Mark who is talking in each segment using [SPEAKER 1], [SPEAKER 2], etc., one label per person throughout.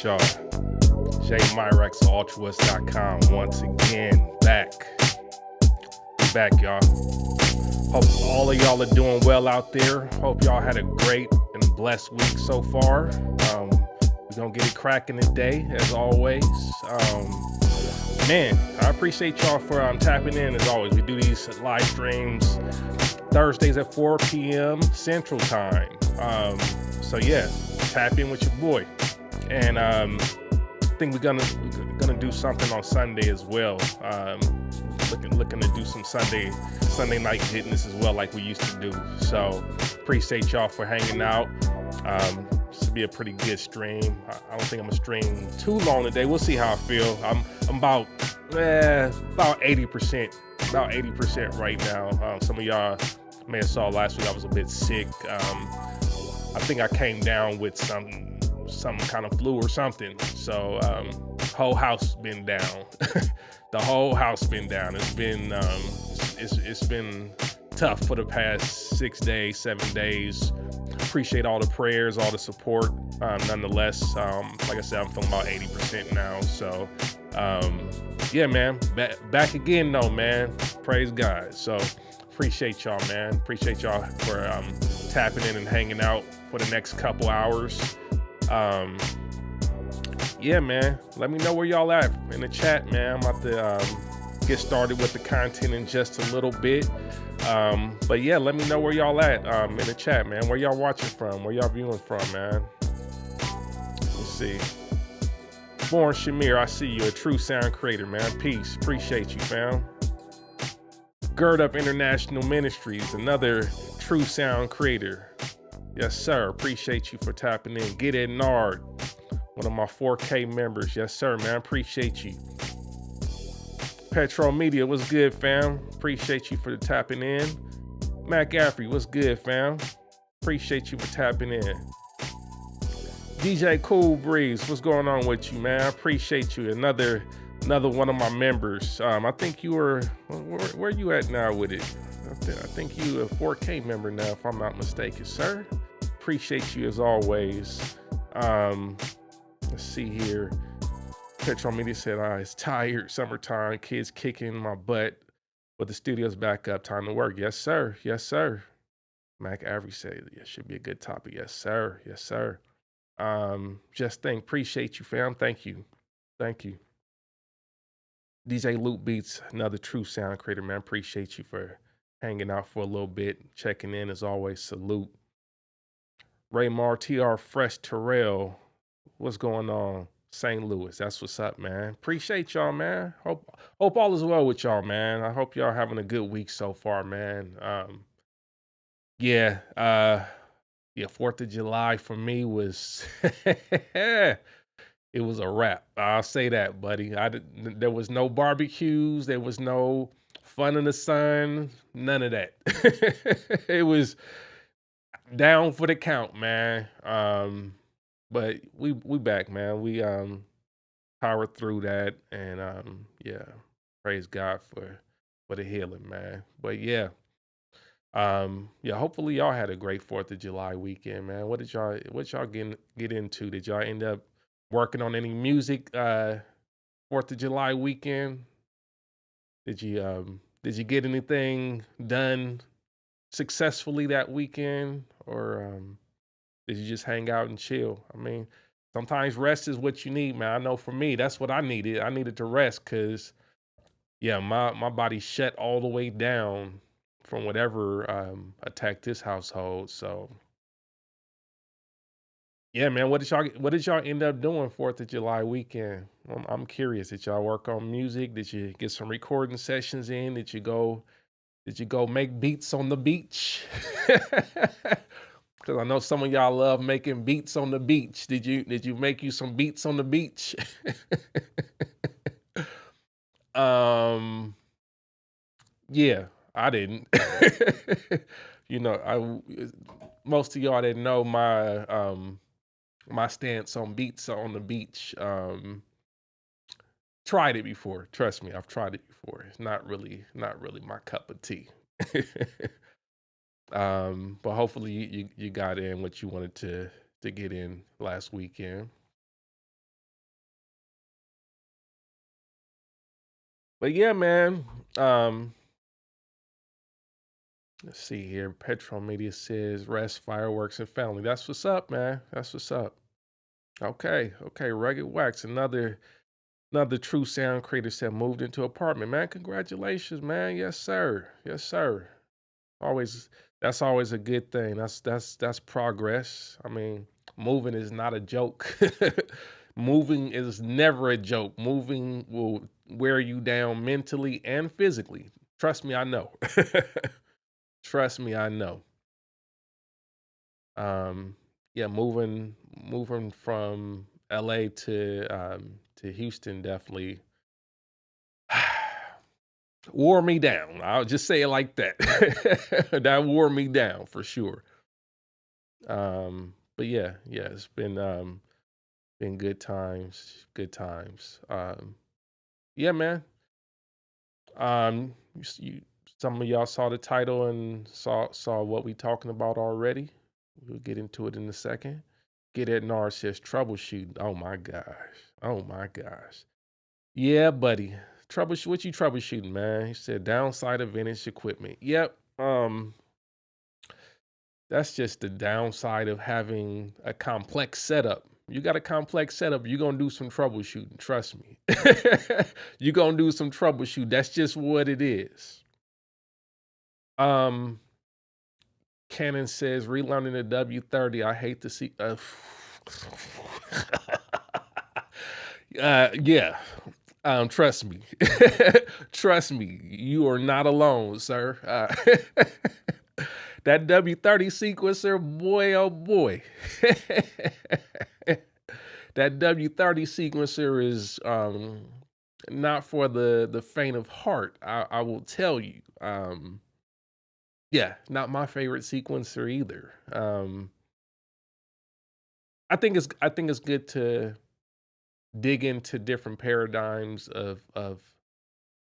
[SPEAKER 1] appreciate y'all. JMyraxAltruist.com once again back. Back, y'all. Hope all of y'all are doing well out there. Hope y'all had a great and blessed week so far. We're gonna get it cracking today, as always. Man, I appreciate y'all for tapping in as always. We do these live streams Thursdays at 4 p.m. Central Time. So yeah, tap in with your boy. And I think we're gonna do something on Sunday as well. Looking to do some Sunday night fitness as well, like we used to do. So appreciate y'all for hanging out. This will be a pretty good stream. I don't think I'm gonna stream too long today. We'll see how I feel. I'm about 80% right now. Some of y'all may have saw last week I was a bit sick. I think I came down with some kind of flu or something. So whole house been down. The whole house been down. It's been tough for the past 6 days, 7 days. Appreciate all the prayers, all the support. Nonetheless, like I said, I'm feeling about 80% now. So yeah, man, back again though, man. Praise God. So appreciate y'all, man. Appreciate y'all for tapping in and hanging out for the next couple hours. Yeah, man, let me know where y'all at in the chat, man. I'm about to get started with the content in just a little bit. But yeah, let me know where y'all at in the chat, man. Where y'all watching from? Where y'all viewing from, man? Let's see. Born Shamir, I see you, a true sound creator, man. Peace. Appreciate you, fam. Gird Up International Ministries, another true sound creator. Yes, sir. Appreciate you for tapping in. Get it, Nard. One of my 4K members. Yes, sir, man. Appreciate you. Petro Media, what's good, fam? Appreciate you for tapping in. Mac Affrey, what's good, fam? Appreciate you for tapping in. DJ Cool Breeze, what's going on with you, man? I appreciate you. Another one of my members. I think you were, where you at now with it? I think you a 4K member now, if I'm not mistaken, sir. Appreciate you as always. Let's see here. Petro Media said, it's tired, summertime, kids kicking my butt, but the studio's back up, time to work. Yes, sir. Yes, sir. Mac Avery said, it should be a good topic. Yes, sir. Yes, sir. Just think, appreciate you, fam. Thank you. Thank you. DJ Loop Beats, another true sound creator, man. Appreciate you for hanging out for a little bit, checking in as always. Salute. Raymar TR Fresh Terrell, what's going on? St. Louis, that's what's up, man. Appreciate y'all, man. Hope all is well with y'all, man. I hope y'all having a good week so far, man. Yeah, 4th of July for me was it was a wrap. I'll say that, buddy. There was no barbecues, there was no fun in the sun, none of that. It was down for the count, man. But we back, man. We powered through that, and yeah, praise God for the healing, man. But yeah, hopefully y'all had a great 4th of July weekend, man. What y'all get into? Did y'all end up working on any music 4th of July weekend? Did you get anything done successfully that weekend, or did you just hang out and chill? I mean, sometimes rest is what you need, man. I know for me, that's what I needed. I needed to rest because, yeah, my body shut all the way down from whatever attacked this household. So, yeah, man, what did y'all end up doing 4th of July weekend? I'm curious. Did y'all work on music? Did you get some recording sessions in? Did you go make beats on the beach? Because I know some of y'all love making beats on the beach. Did you make you some beats on the beach? Yeah, I didn't. Most of y'all didn't know my stance on beats on the beach. Tried it before. Trust me, I've tried it before. It's not really my cup of tea. But hopefully you got in what you wanted to get in last weekend. But yeah, man. Um, let's see here. Petro Media says rest, fireworks, and family. That's what's up, man. That's what's up. Okay, okay. Rugged Wax, another true sound creator said moved into apartment. Man, congratulations, man. Yes, sir. Yes, sir. Always that's always a good thing. That's progress. I mean, moving is not a joke. Moving is never a joke. Moving will wear you down mentally and physically. Trust me, I know. Trust me, I know. Um, yeah, moving from LA to Houston definitely wore me down. I'll just say it like that. That wore me down for sure. But yeah, yeah, it's been good times, good times. Yeah, man. You some of y'all saw the title and saw what we talking about already. We'll get into it in a second. Get at Nar says troubleshooting. Oh my gosh. Oh my gosh. Yeah, buddy. Troubleshoot what you troubleshooting, man? He said downside of vintage equipment. Yep. That's just the downside of having a complex setup. You got a complex setup, you're gonna do some troubleshooting. Trust me. You're gonna do some troubleshoot. That's just what it is. Um, Canon says relearning the W30. I hate to see. Yeah. Trust me. Trust me. You are not alone, sir. That W30 sequencer, boy, oh boy. That W30 sequencer is not for the faint of heart. I will tell you. Yeah, not my favorite sequencer either. I think it's good to dig into different paradigms of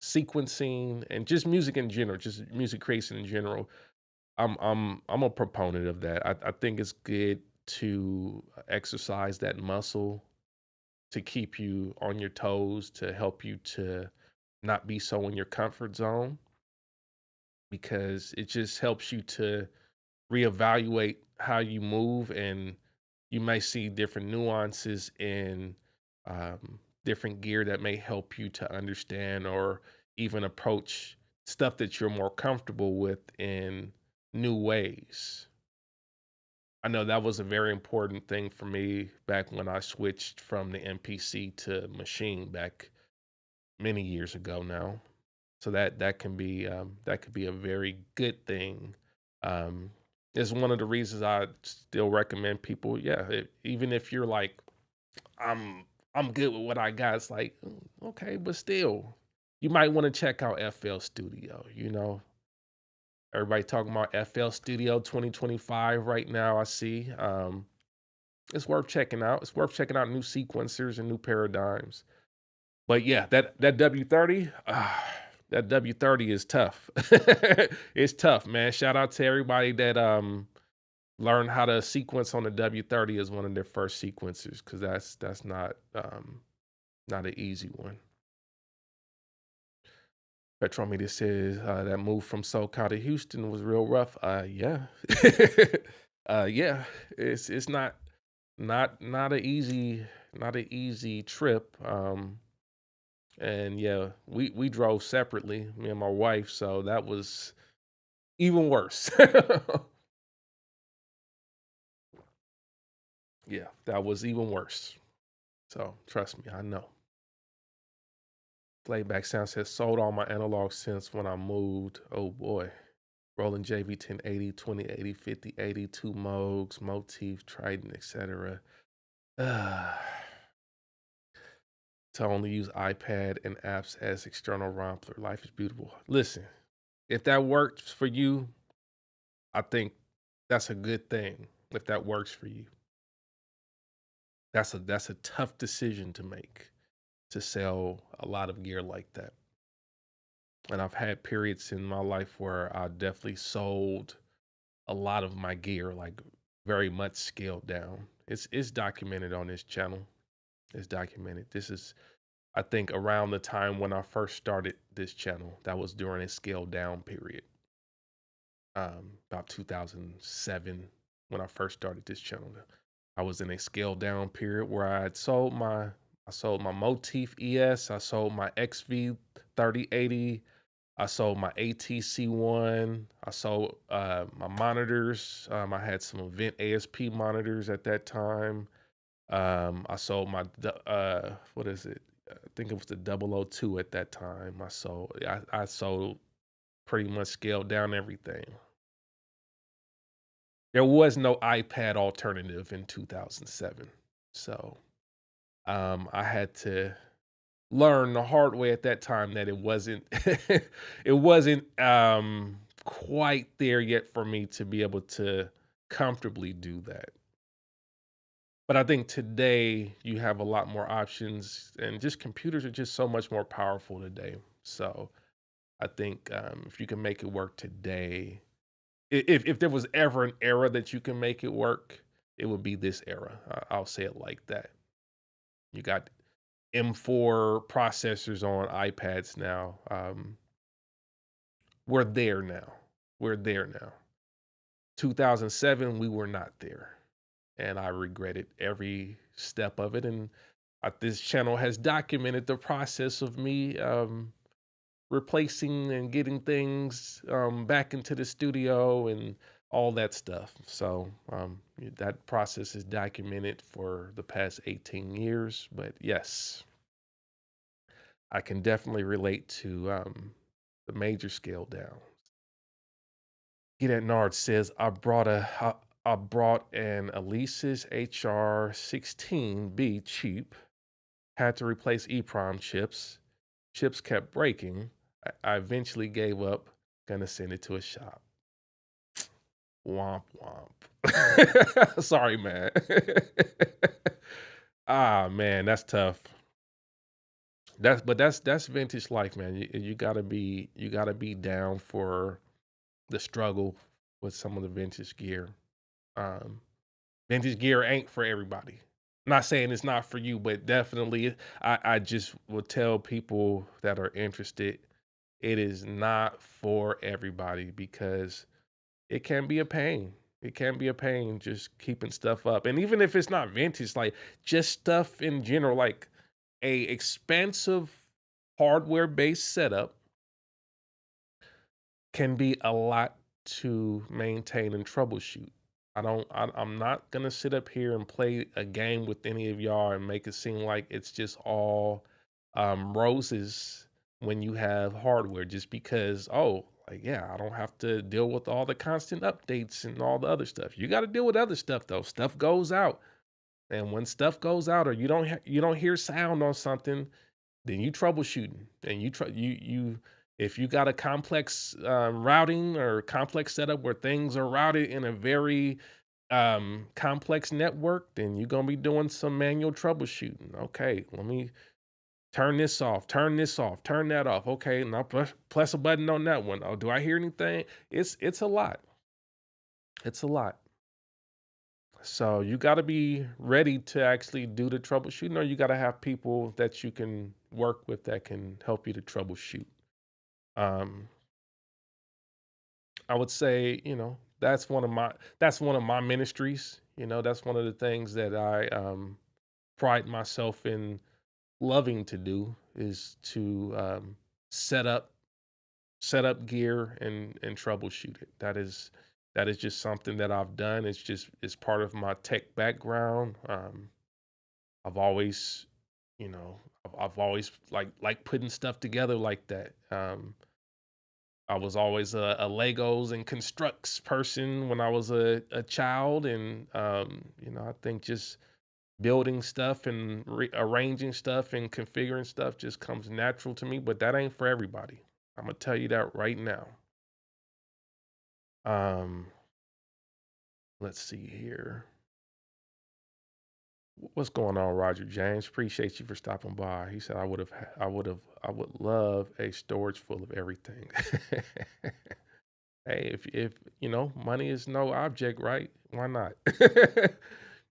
[SPEAKER 1] sequencing and just music in general, just music creation in general. I'm a proponent of that. I think it's good to exercise that muscle to keep you on your toes, to help you to not be so in your comfort zone, because it just helps you to reevaluate how you move, and you may see different nuances in different gear that may help you to understand or even approach stuff that you're more comfortable with in new ways. I know that was a very important thing for me back when I switched from the MPC to machine back many years ago now. So that could be a very good thing. Um, it's one of the reasons I still recommend people. Yeah, even if you're like, I'm I'm good with what I got. It's like, okay, but still, you might want to check out FL Studio. Everybody talking about FL Studio 2025 right now. I see. It's worth checking out. It's worth checking out new sequencers and new paradigms. But yeah, that W30, that W30 is tough. It's tough, man. Shout out to everybody that learned how to sequence on the W30 as one of their first sequencers, because that's not an easy one. Petrometer says that move from SoCal to Houston was real rough. Yeah, yeah. It's not a easy trip. And yeah, we drove separately, me and my wife, so that was even worse. Yeah, that was even worse. So trust me, I know. Playback Sound says sold all my analog synths when I moved. Oh boy. Roland JV 1080, 2080, 5080, two Moogs, Motif, Trident, etc. To only use iPad and apps as external Rompler. Life is beautiful. Listen, if that works for you, I think that's a good thing. If that works for you, that's a tough decision to make, to sell a lot of gear like that. And I've had periods in my life where I definitely sold a lot of my gear, like very much scaled down. It's documented on this channel. It's documented. I think around the time when I first started this channel, that was during a scale down period. About 2007 when I first started this channel. I was in a scale down period where I sold my Motif ES, I sold my XV3080, I sold my ATC1, I sold my monitors. I had some event ASP monitors at that time. I sold my what is it? I think it was the 002 at that time. I sold pretty much scaled down everything. There was no iPad alternative in 2007. So I had to learn the hard way at that time that it wasn't it wasn't quite there yet for me to be able to comfortably do that. But I think today you have a lot more options, and just computers are just so much more powerful today. So I think if you can make it work today, if there was ever an era that you can make it work, it would be this era. I'll say it like that. You got M4 processors on iPads now. We're there now. We're there now. 2007, we were not there, and I regretted every step of it. And this channel has documented the process of me replacing and getting things back into the studio and all that stuff. So that process is documented for the past 18 years. But yes, I can definitely relate to the major scale down. Get at Nard says, I brought an Alesis HR16B cheap, had to replace EEPROM chips. Chips kept breaking. I eventually gave up, gonna send it to a shop. Womp womp. Sorry, man. Ah, man, that's tough. That's vintage life, man. You gotta be down for the struggle with some of the vintage gear. Um, Vintage gear ain't for everybody. Not saying it's not for you, but definitely I just will tell people that are interested, it is not for everybody because it can be a pain. It can be a pain just keeping stuff up. And even if it's not vintage, like just stuff in general, like a expensive hardware-based setup can be a lot to maintain and troubleshoot. I'm not gonna sit up here and play a game with any of y'all and make it seem like it's just all roses when you have hardware just because, oh, like, yeah, I don't have to deal with all the constant updates and all the other stuff. You got to deal with other stuff though. Stuff goes out. And when stuff goes out or you don't hear sound on something, then you troubleshooting and you if you got a complex routing or complex setup where things are routed in a very complex network, then you're gonna be doing some manual troubleshooting. Okay, let me turn this off, turn this off, turn that off. Okay, now press a button on that one. Oh, do I hear anything? It's a lot. It's a lot. So you got to be ready to actually do the troubleshooting, or you got to have people that you can work with that can help you to troubleshoot. Um, I would say, that's one of my ministries. That's one of the things that I pride myself in loving to do is to set up gear and troubleshoot it. That is just something that I've done. It's part of my tech background. I've always, you know, I've always like putting stuff together like that. I was always a Legos and constructs person when I was a child, and I think just building stuff and arranging stuff and configuring stuff just comes natural to me. But that ain't for everybody. I'm gonna tell you that right now. Um, let's see here. What's going on, Roger James? Appreciate you for stopping by. He said I would love a storage full of everything. Hey, if money is no object, right? Why not?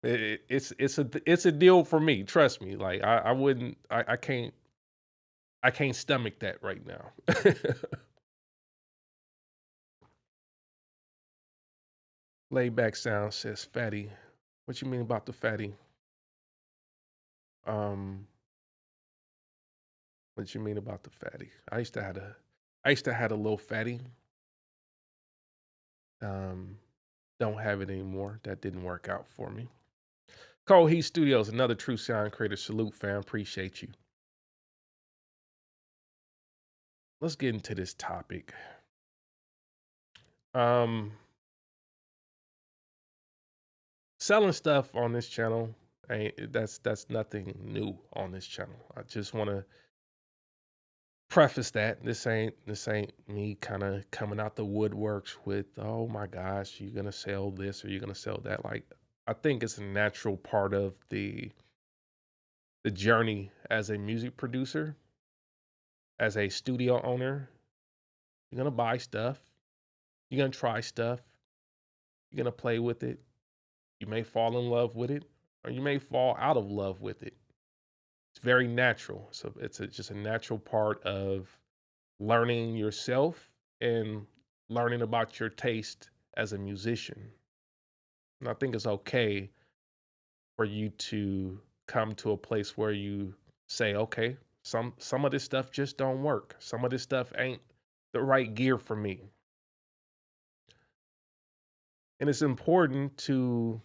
[SPEAKER 1] It's a deal for me. Trust me. Like I wouldn't. I can't. I can't stomach that right now. Laid back sound says fatty. What you mean about the fatty? Um, what you mean about the fatty? I used to had a little fatty. Um, don't have it anymore. That didn't work out for me. Cold Heat Studios, another true sound creator. Salute, fam. Appreciate you. Let's get into this topic. Selling stuff on this channel that's nothing new on this channel. I just want to preface that this ain't me kind of coming out the woodworks with, oh my gosh, you're gonna sell this or you're gonna sell that. Like, I think it's a natural part of the journey as a music producer, as a studio owner. You're gonna buy stuff, you're gonna try stuff, you're gonna play with it. You may fall in love with it, or you may fall out of love with it. It's very natural. So just a natural part of learning yourself and learning about your taste as a musician. And I think it's okay for you to come to a place where you say, okay, some of this stuff just don't work. Some of this stuff ain't the right gear for me. And it's important to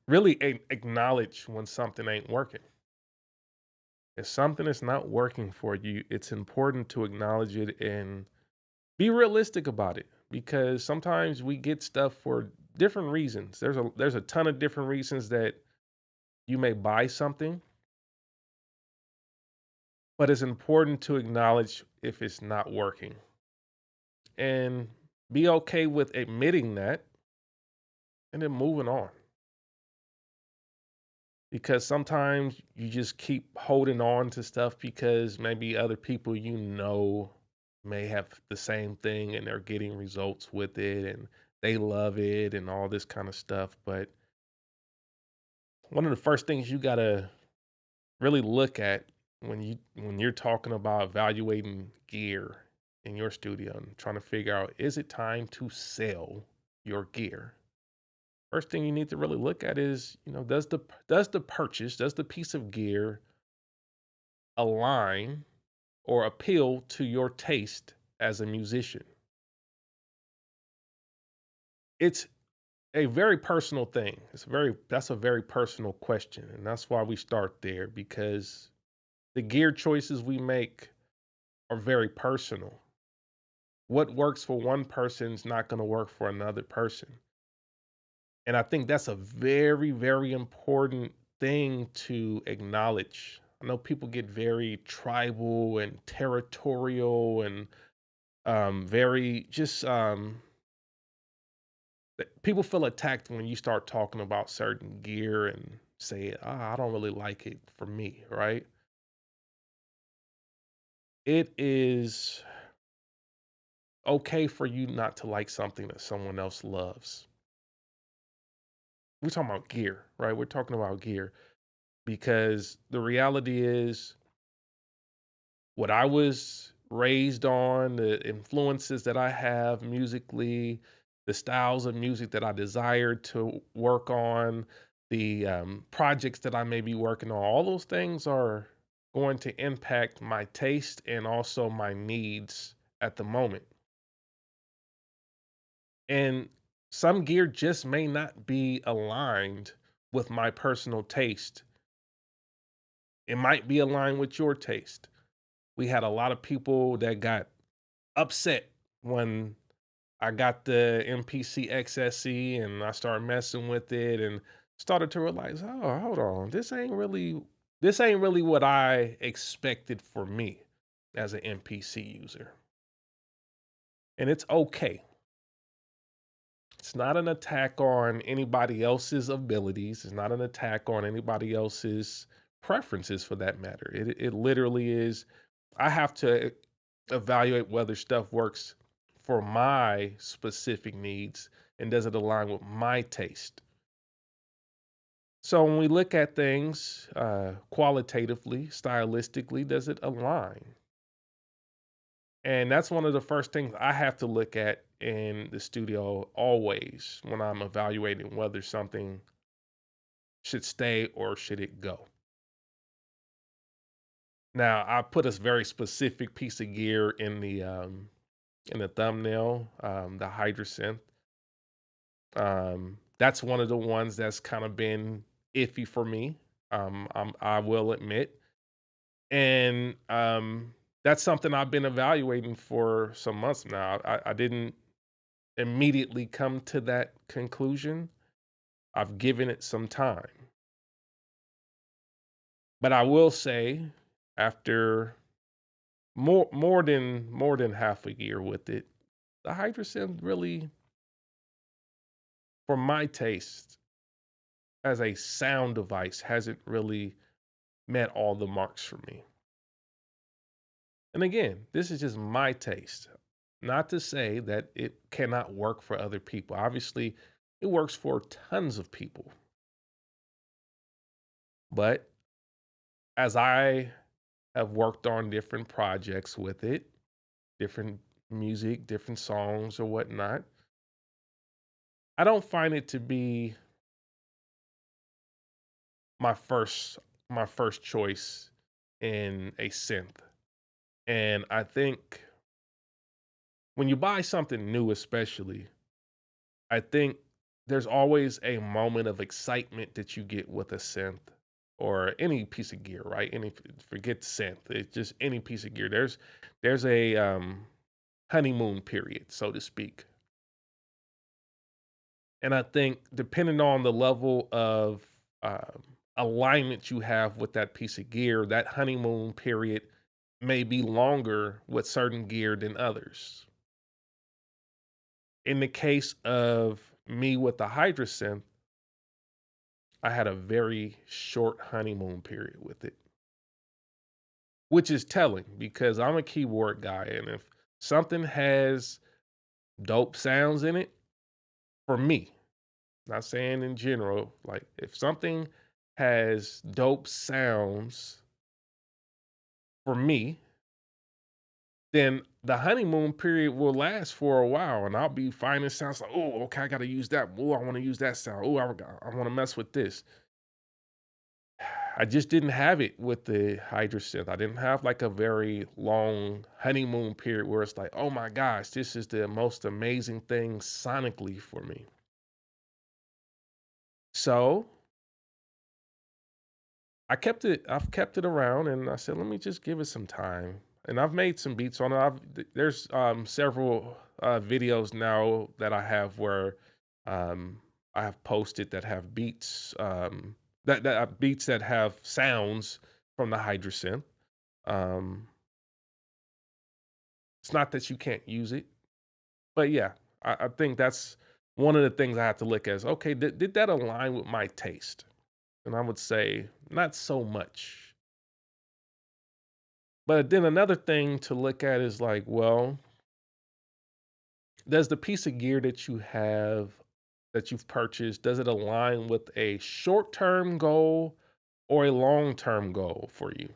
[SPEAKER 1] really acknowledge when something ain't working. If something is not working for you, it's important to acknowledge it and be realistic about it, because sometimes we get stuff for different reasons. There's a ton of different reasons that you may buy something, but it's important to acknowledge if it's not working and be okay with admitting that and then moving on. Because sometimes you just keep holding on to stuff because maybe other people may have the same thing and they're getting results with it and they love it and all this kind of stuff. But one of the first things you gotta really look at when you're talking about evaluating gear in your studio and trying to figure out, is it time to sell your gear? First thing you need to really look at is, does the piece of gear align or appeal to your taste as a musician? It's a very personal thing. That's a very personal question. And that's why we start there, because the gear choices we make are very personal. What works for one person is not going to work for another person. And I think that's a very, very important thing to acknowledge. I know people get very tribal and territorial and very just people feel attacked when you start talking about certain gear and say, I don't really like it for me, right? It is okay for you not to like something that someone else loves. We're talking about gear, right? We're talking about gear because the reality is what I was raised on, the influences that I have musically, the styles of music that I desire to work on, the projects that I may be working on, all those things are going to impact my taste and also my needs at the moment. And some gear just may not be aligned with my personal taste. It might be aligned with your taste. We had a lot of people that got upset when I got the MPC XSE and I started messing with it and started to realize, oh, hold on, this ain't really what I expected for me as an MPC user. And it's okay. It's not an attack on anybody else's abilities. It's not an attack on anybody else's preferences for that matter. It literally is, I have to evaluate whether stuff works for my specific needs and does it align with my taste. So when we look at things qualitatively, stylistically, does it align? And that's one of the first things I have to look at in the studio always when I'm evaluating whether something should stay or should it go. Now, I put a very specific piece of gear in the thumbnail, the Hydrasynth. That's one of the ones that's kind of been iffy for me. I will admit, and that's something I've been evaluating for some months now. I didn't immediately come to that conclusion. I've given it some time, but I will say, after more than half a year with it, the Hydrasynth really, for my taste, as a sound device, hasn't really met all the marks for me. And again, this is just my taste. Not to say that it cannot work for other people. Obviously, it works for tons of people. But as I have worked on different projects with it, different music, different songs or whatnot, I don't find it to be my first my first choice in a synth. And I think when you buy something new, especially, I think there's always a moment of excitement that you get with a synth or any piece of gear, right? Any forget synth, it's just any piece of gear. There's a honeymoon period, so to speak. And I think depending on the level of alignment you have with that piece of gear, that honeymoon period may be longer with certain gear than others. In the case of me with the Hydrasynth, I had a very short honeymoon period with it, which is telling because I'm a keyboard guy. And if something has dope sounds in it, for me, not saying in general, like if something has dope sounds for me, then the honeymoon period will last for a while and I'll be finding sounds like, oh, okay, I got to use that. Oh, I want to use that sound. Oh, I want to mess with this. I just didn't have it with the Hydrasynth. I didn't have like a very long honeymoon period where it's like, oh my gosh, this is the most amazing thing sonically for me. So I've kept it around and I said, let me just give it some time. And I've made some beats on it. There's several videos now that I have where I have posted that have beats that beats that have sounds from the Hydrasynth. Um, it's not that you can't use it, but yeah, I think that's one of the things I have to look at is okay, did that align with my taste? And I would say not so much. But then another thing to look at is like, well, does the piece of gear that you have that you've purchased, does it align with a short-term goal or a long-term goal for you?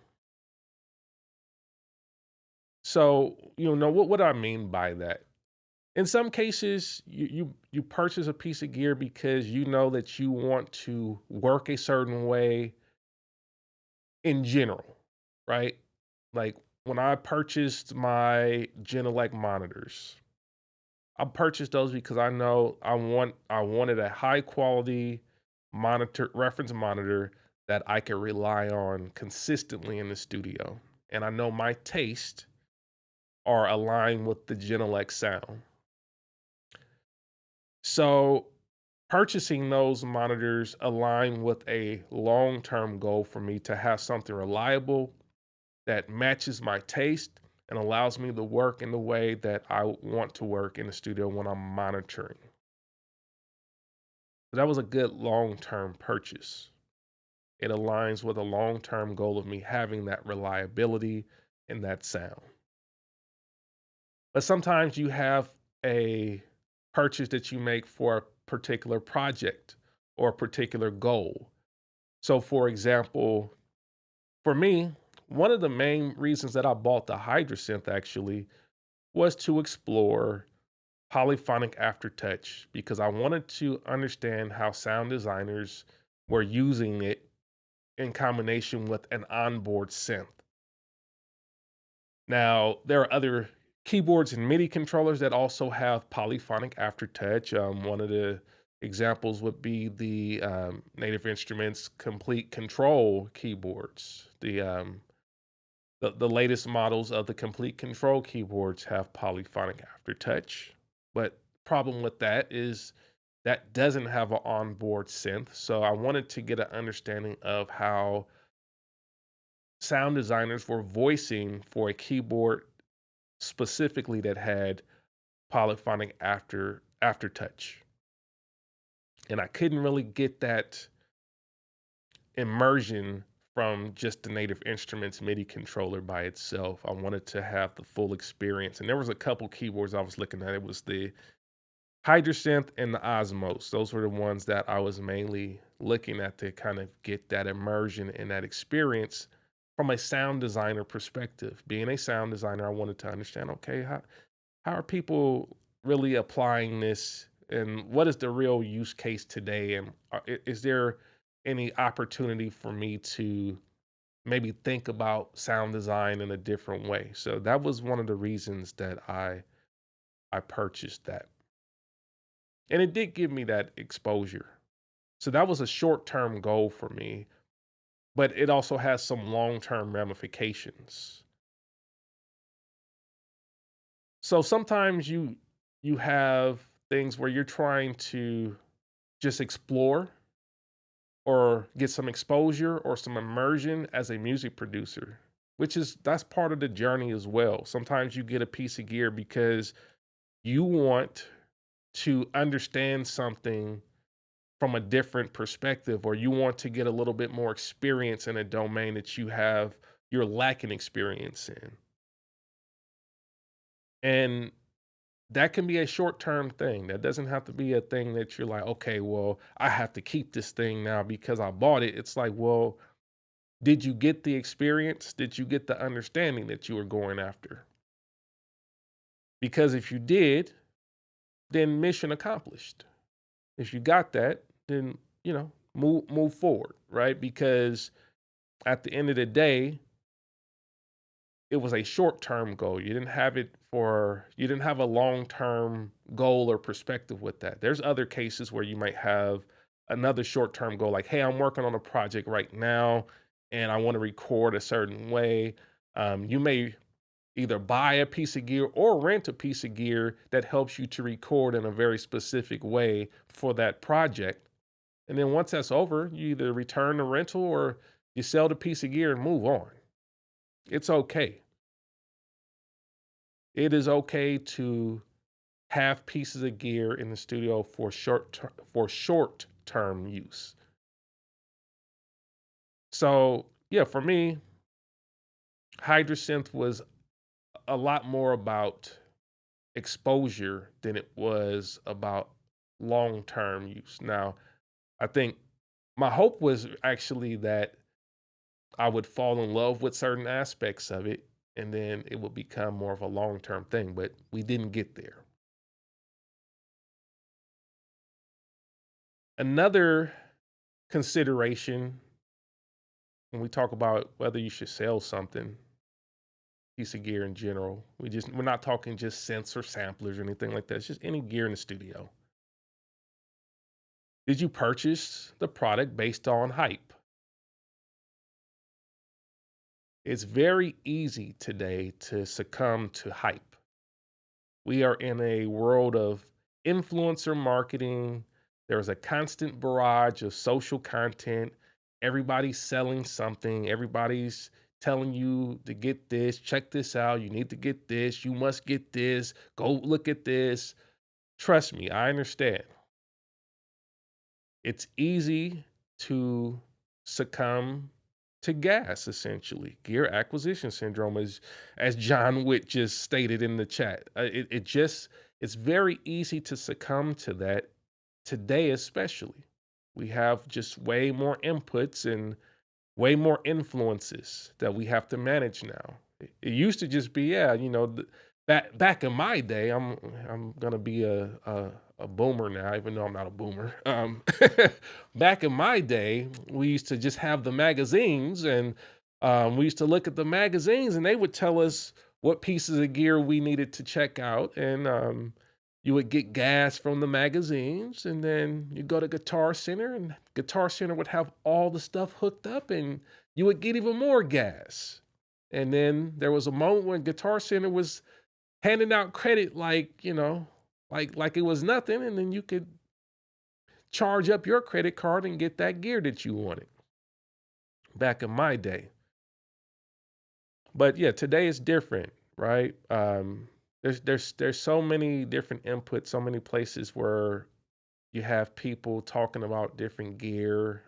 [SPEAKER 1] So, you know, what do I mean by that? In some cases, you purchase a piece of gear because you know that you want to work a certain way in general, right? Like when I purchased my Genelec monitors, I purchased those because I know I wanted a high quality monitor reference monitor that I could rely on consistently in the studio. And I know my taste are aligned with the Genelec sound. So purchasing those monitors align with a long-term goal for me to have something reliable that matches my taste and allows me to work in the way that I want to work in the studio when I'm monitoring. So that was a good long-term purchase. It aligns with a long-term goal of me having that reliability and that sound. But sometimes you have a purchase that you make for a particular project or a particular goal. So, for example, for me, one of the main reasons that I bought the Hydrasynth actually was to explore polyphonic aftertouch because I wanted to understand how sound designers were using it in combination with an onboard synth. Now, there are other keyboards and MIDI controllers that also have polyphonic aftertouch. One of the examples would be the Native Instruments Complete Control keyboards. The latest models of the Complete Control keyboards have polyphonic aftertouch, but problem with that is that doesn't have an onboard synth. So I wanted to get an understanding of how sound designers were voicing for a keyboard specifically that had polyphonic aftertouch. And I couldn't really get that immersion from just the Native Instruments MIDI controller by itself. I wanted to have the full experience. And there was a couple keyboards I was looking at. It was the Hydrasynth and the Osmos. Those were the ones that I was mainly looking at to kind of get that immersion and that experience from a sound designer perspective. Being a sound designer, I wanted to understand, okay, how are people really applying this and what is the real use case today? And is there any opportunity for me to maybe think about sound design in a different way? So that was one of the reasons that I purchased that. And it did give me that exposure. So that was a short-term goal for me, but it also has some long-term ramifications. So sometimes you have things where you're trying to just explore or get some exposure or some immersion as a music producer, which is that's part of the journey as well. Sometimes you get a piece of gear because you want to understand something from a different perspective, or you want to get a little bit more experience in a domain that you're lacking experience in. And that can be a short-term thing. That doesn't have to be a thing that you're like, okay, well, I have to keep this thing now because I bought it. It's like, well, did you get the experience? Did you get the understanding that you were going after? Because if you did, then mission accomplished. If you got that, then, move forward, right? Because at the end of the day, it was a short-term goal. You didn't have a long-term goal or perspective with that. There's other cases where you might have another short-term goal, like, hey, I'm working on a project right now and I want to record a certain way. You may either buy a piece of gear or rent a piece of gear that helps you to record in a very specific way for that project. And then once that's over, you either return the rental or you sell the piece of gear and move on. It's okay. It is okay to have pieces of gear in the studio for short term use. So yeah, for me, Hydrasynth was a lot more about exposure than it was about long term use. Now, I think my hope was actually that I would fall in love with certain aspects of it and then it would become more of a long term thing, but we didn't get there. Another consideration when we talk about whether you should sell something, piece of gear in general, we're not talking just synths or samplers or anything like that. It's just any gear in the studio. Did you purchase the product based on hype? It's very easy today to succumb to hype. We are in a world of influencer marketing. There's a constant barrage of social content. Everybody's selling something. Everybody's telling you to get this, check this out. You need to get this. You must get this. Go look at this. Trust me, I understand. It's easy to succumb to gas, essentially. Gear acquisition syndrome, as John Witt just stated in the chat. It's very easy to succumb to that today, especially We have just way more inputs and way more influences that we have to manage now. It used to just be, yeah, back in my day, I'm gonna be a boomer now, even though I'm not a boomer. Back in my day, we used to just have the magazines, and we used to look at the magazines, and they would tell us what pieces of gear we needed to check out, and you would get gas from the magazines, and then you go to Guitar Center, and Guitar Center would have all the stuff hooked up, and you would get even more gas. And then there was a moment when Guitar Center was handing out credit like, like it was nothing, and then you could charge up your credit card and get that gear that you wanted back in my day. But yeah, today is different, right? There's so many different inputs, so many places where you have people talking about different gear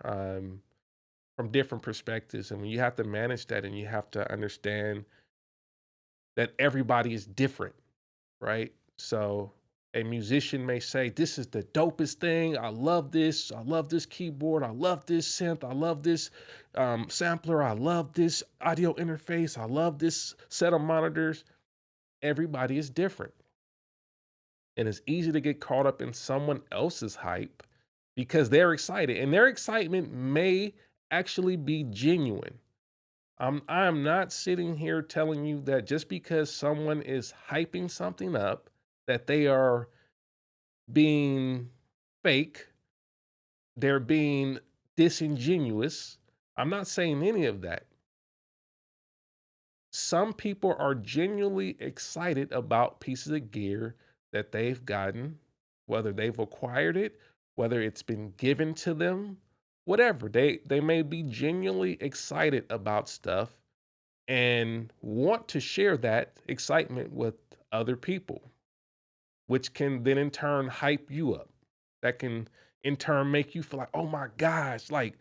[SPEAKER 1] from different perspectives, and when you have to manage that, and you have to understand that everybody is different, right? So a musician may say, "This is the dopest thing. I love this. I love this keyboard. I love this synth. I love this sampler. I love this audio interface. I love this set of monitors." Everybody is different. And it's easy to get caught up in someone else's hype because they're excited, and their excitement may actually be genuine. I am not sitting here telling you that just because someone is hyping something up, that they are being fake, they're being disingenuous. I'm not saying any of that. Some people are genuinely excited about pieces of gear that they've gotten, whether they've acquired it, whether it's been given to them, whatever. They may be genuinely excited about stuff and want to share that excitement with other people, which can then in turn hype you up. That can in turn make you feel like, oh my gosh, like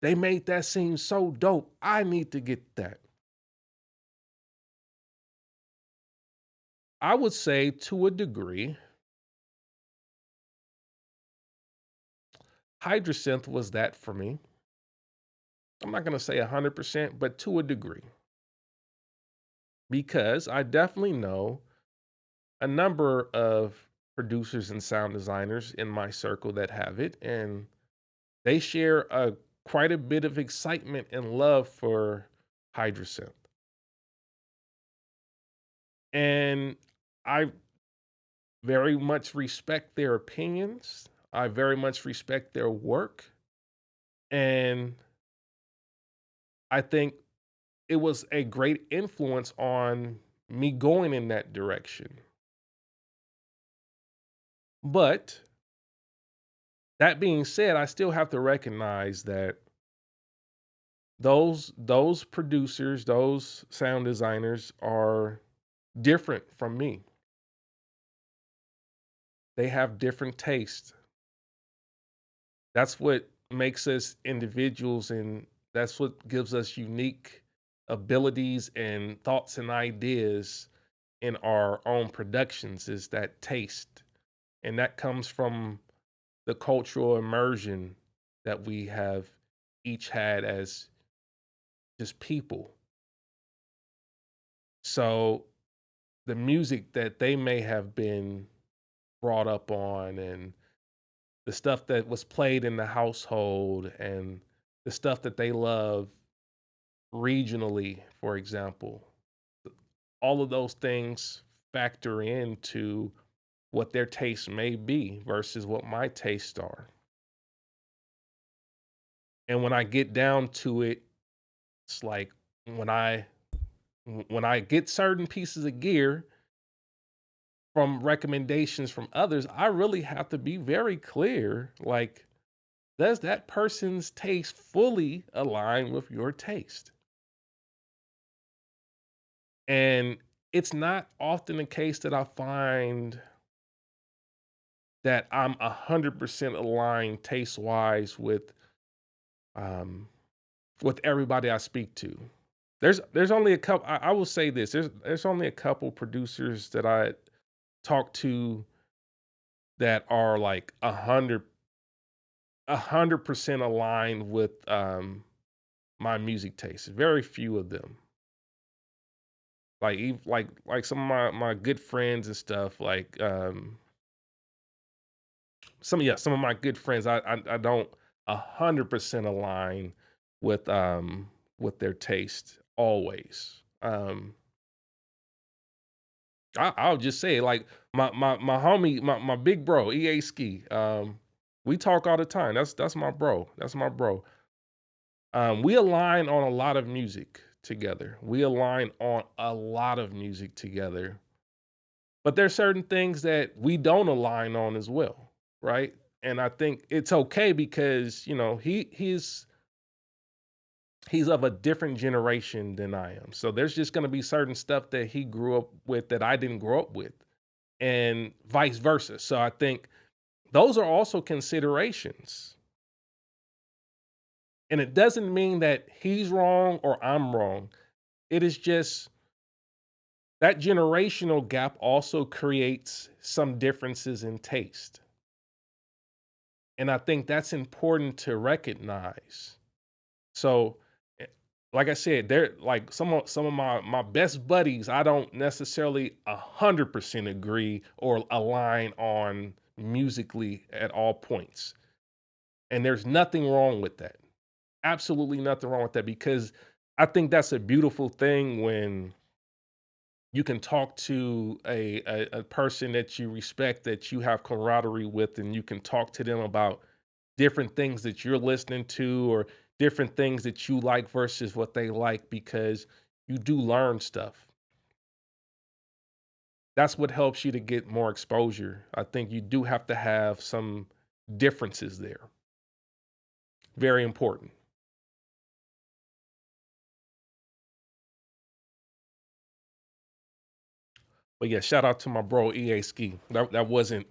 [SPEAKER 1] they made that seem so dope. I need to get that. I would say to a degree, Hydrasynth was that for me. I'm not going to say 100%, but to a degree, because I definitely know a number of producers and sound designers in my circle that have it, and they share quite a bit of excitement and love for Hydrasynth. And I very much respect their opinions. I very much respect their work. And I think it was a great influence on me going in that direction. But that being said, I still have to recognize that those producers, those sound designers are different from me. They have different tastes. That's what makes us individuals, and that's what gives us unique abilities and thoughts and ideas in our own productions, is that taste. And that comes from the cultural immersion that we have each had as just people. So the music that they may have been brought up on, and the stuff that was played in the household, and the stuff that they love regionally, for example, all of those things factor into what their tastes may be versus what my tastes are. And when I get down to it, it's like when I when I get certain pieces of gear from recommendations from others, I really have to be very clear. Like, does that person's taste fully align with your taste? And it's not often the case that I find that I'm 100% aligned taste wise um, with everybody I speak to. There's only a couple. I will say this: there's only a couple producers that I talk to that are like 100% aligned with my music taste. Very few of them. Like some of my good friends and stuff. Like some of my good friends. I don't 100% align with their taste always. I'll just say it, like my homie, my big bro, EA Ski. We talk all the time. That's my bro. That's my bro. We align on a lot of music together. We align on a lot of music together. But there's certain things that we don't align on as well, right? And I think it's okay because, he's of a different generation than I am. So there's just going to be certain stuff that he grew up with that I didn't grow up with, and vice versa. So I think those are also considerations. And it doesn't mean that he's wrong or I'm wrong. It is just that generational gap also creates some differences in taste. And I think that's important to recognize. So, like I said, they're like some of my best buddies, I don't necessarily 100% agree or align on musically at all points. And there's nothing wrong with that. Absolutely nothing wrong with that, because I think that's a beautiful thing when you can talk to a person that you respect, that you have camaraderie with, and you can talk to them about different things that you're listening to, or different things that you like versus what they like, because you do learn stuff. That's what helps you to get more exposure. I think you do have to have some differences there. Very important. But yeah, shout out to my bro EA Ski. That wasn't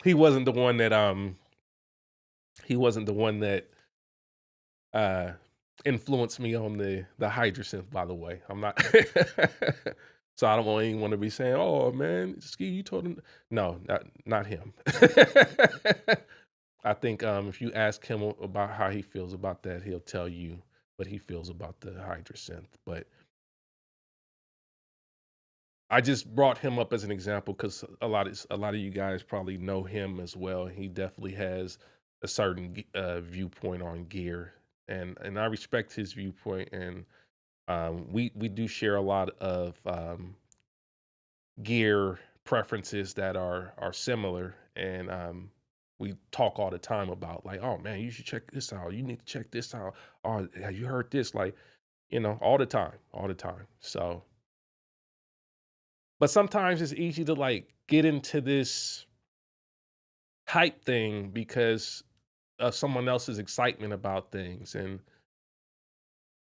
[SPEAKER 1] he wasn't the one that he wasn't the one that uh influenced me on the Hydrasynth, by the way. I'm not so I don't want anyone to be saying, "Oh man, Ski, you told him." No, not him. I think if you ask him about how he feels about that, he'll tell you what he feels about the Hydrasynth. But I just brought him up as an example because a lot of you guys probably know him as well. He definitely has a certain viewpoint on gear, and I respect his viewpoint, and we do share a lot of gear preferences that are similar, and we talk all the time about, like, oh man, you should check this out. You need to check this out. Oh, have you heard this? Like, all the time, all the time. So, but sometimes it's easy to like get into this hype thing because of someone else's excitement about things. And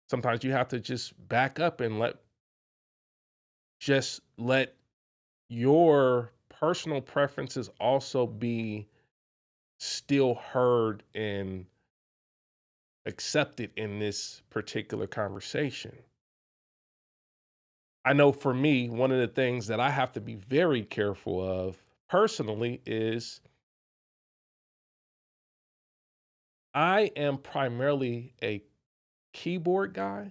[SPEAKER 1] sometimes you have to just back up and let your personal preferences also be still heard and accepted in this particular conversation. I know for me, one of the things that I have to be very careful of personally is I am primarily a keyboard guy.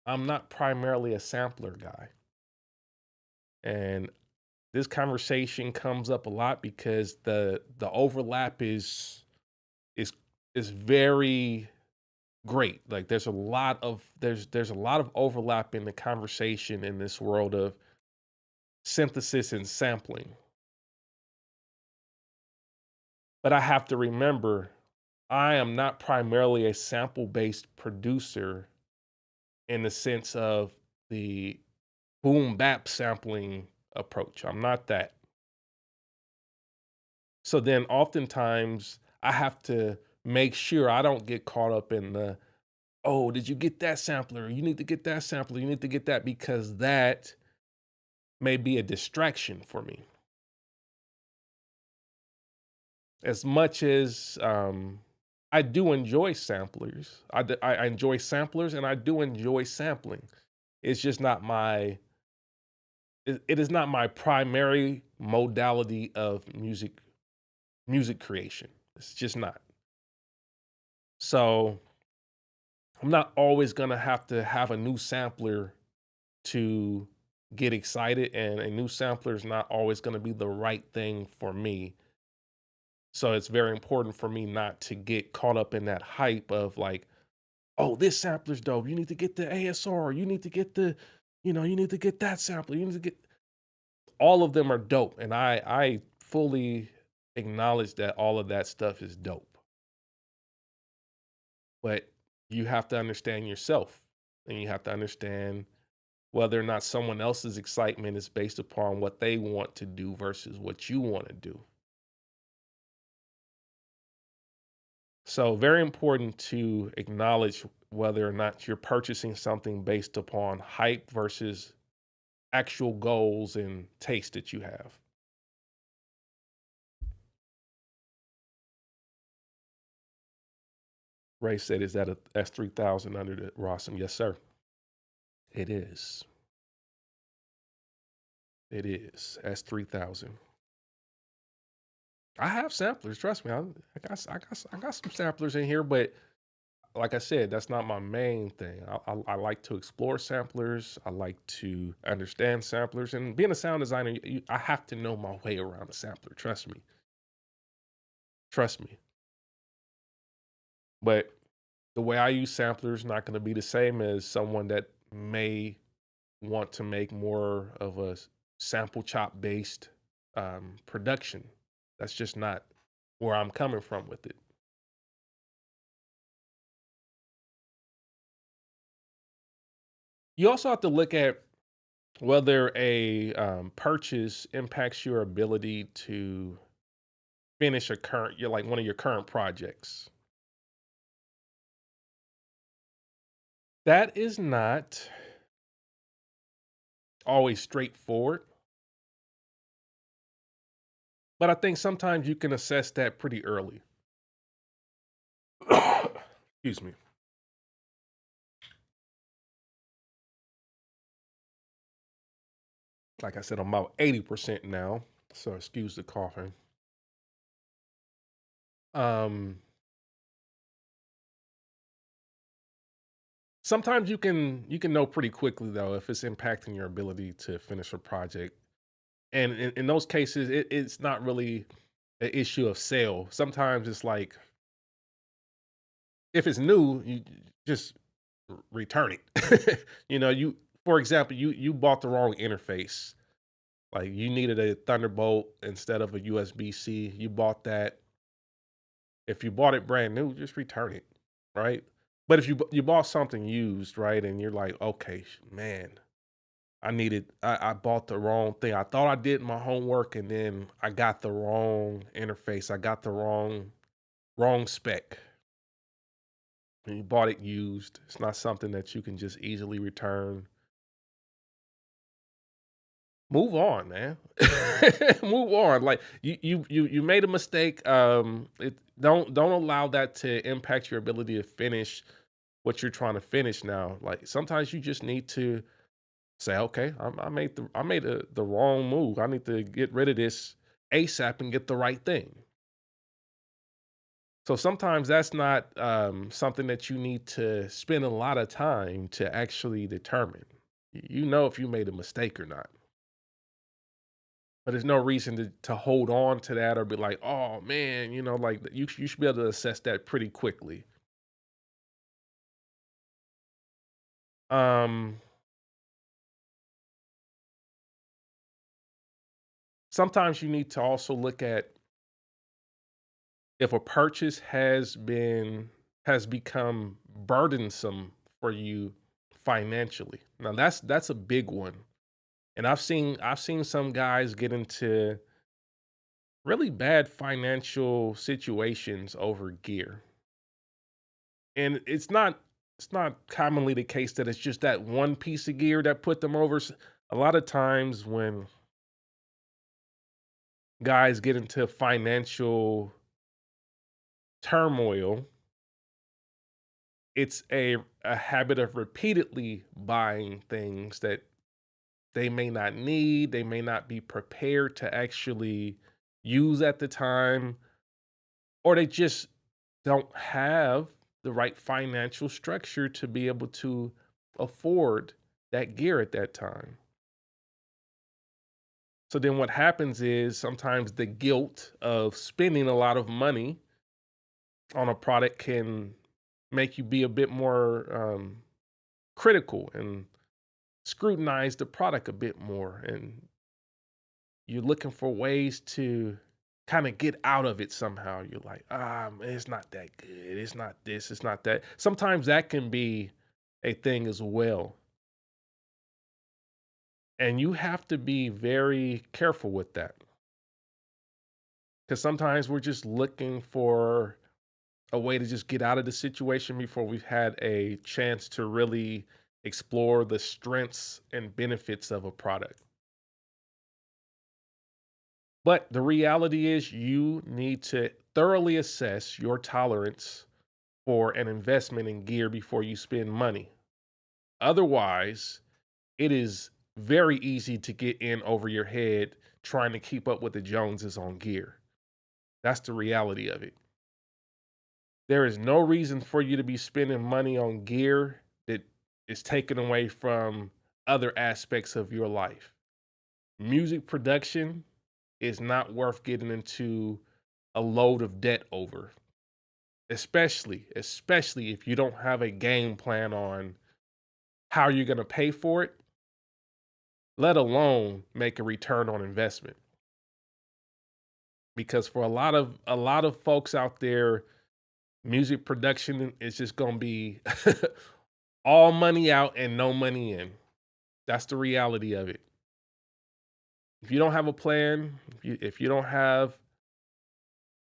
[SPEAKER 1] I'm not primarily a sampler guy. And this conversation comes up a lot because the overlap is is very great. Like there's a lot of overlap in the conversation in this world of synthesis and sampling. But I have to remember I am not primarily a sample-based producer in the sense of the boom bap sampling approach. I'm not that. So then oftentimes I have to make sure I don't get caught up in the, oh, did you get that sampler? You need to get that sampler. You need to get that, because that may be a distraction for me. As much as I do enjoy samplers, I enjoy samplers, and I do enjoy sampling. It's just not it is not my primary modality of music creation. It's just not. So I'm not always gonna have to have a new sampler to get excited, and a new sampler is not always gonna be the right thing for me. So it's very important for me not to get caught up in that hype of like, oh, this sampler's dope. You need to get the ASR. You need to get you need to get that sampler. You need to get all of them are dope. And I fully acknowledge that all of that stuff is dope. But you have to understand yourself, and you have to understand whether or not someone else's excitement is based upon what they want to do versus what you want to do. So, very important to acknowledge whether or not you're purchasing something based upon hype versus actual goals and taste that you have. Ray said, "Is that a S3000 under the Rossum?" Yes, sir. It is. It is S3000. I have samplers. Trust me. I got some samplers in here, but like I said, that's not my main thing. I like to explore samplers. I like to understand samplers. And being a sound designer, I have to know my way around a sampler. Trust me. Trust me. But the way I use samplers is not going to be the same as someone that may want to make more of a sample chop based production. That's just not where I'm coming from with it. You also have to look at whether a purchase impacts your ability to finish a current, you're like one of your current projects. That is not always straightforward, but I think sometimes you can assess that pretty early. Excuse me. Like I said, I'm about 80% now, so excuse the coughing. Um, Sometimes you can know pretty quickly though if it's impacting your ability to finish a project. And in those cases, it's not really an issue of sale. Sometimes it's like if it's new, you just return it. You for example, you bought the wrong interface. Like you needed a Thunderbolt instead of a USB-C. You bought that. If you bought it brand new, just return it, right? But if you bought something used, right, and you're like, okay, man, I bought the wrong thing. I thought I did my homework, and then I got the wrong interface. I got the wrong spec. And you bought it used. It's not something that you can just easily return. Move on, man. Move on. Like you made a mistake. Don't allow that to impact your ability to finish what you're trying to finish now. Like sometimes you just need to say, okay, I made the wrong move. I need to get rid of this ASAP and get the right thing. So sometimes that's not something that you need to spend a lot of time to actually determine. You know if you made a mistake or not. But there's no reason to hold on to that or be like, oh man, like you should be able to assess that pretty quickly. Um, Sometimes you need to also look at if a purchase has become burdensome for you financially. Now that's a big one. And I've seen some guys get into really bad financial situations over gear. And it's not commonly the case that it's just that one piece of gear that put them over. A lot of times when guys get into financial turmoil, it's a habit of repeatedly buying things that they may not need, they may not be prepared to actually use at the time, or they just don't have the right financial structure to be able to afford that gear at that time. So then what happens is sometimes the guilt of spending a lot of money on a product can make you be a bit more critical and scrutinize the product a bit more. And you're looking for ways to kind of get out of it somehow. You're like, it's not that good. It's not this, it's not that. Sometimes that can be a thing as well. And you have to be very careful with that. Because sometimes we're just looking for a way to just get out of the situation before we've had a chance to really explore the strengths and benefits of a product. But the reality is, you need to thoroughly assess your tolerance for an investment in gear before you spend money. Otherwise, it is very easy to get in over your head trying to keep up with the Joneses on gear. That's the reality of it. There is no reason for you to be spending money on gear that is taken away from other aspects of your life. Music production is not worth getting into a load of debt over, especially if you don't have a game plan on how you're going to pay for it, let alone make a return on investment. Because for a lot of folks out there, music production is just going to be all money out and no money in. That's the reality of it. If you don't have a plan, if you don't have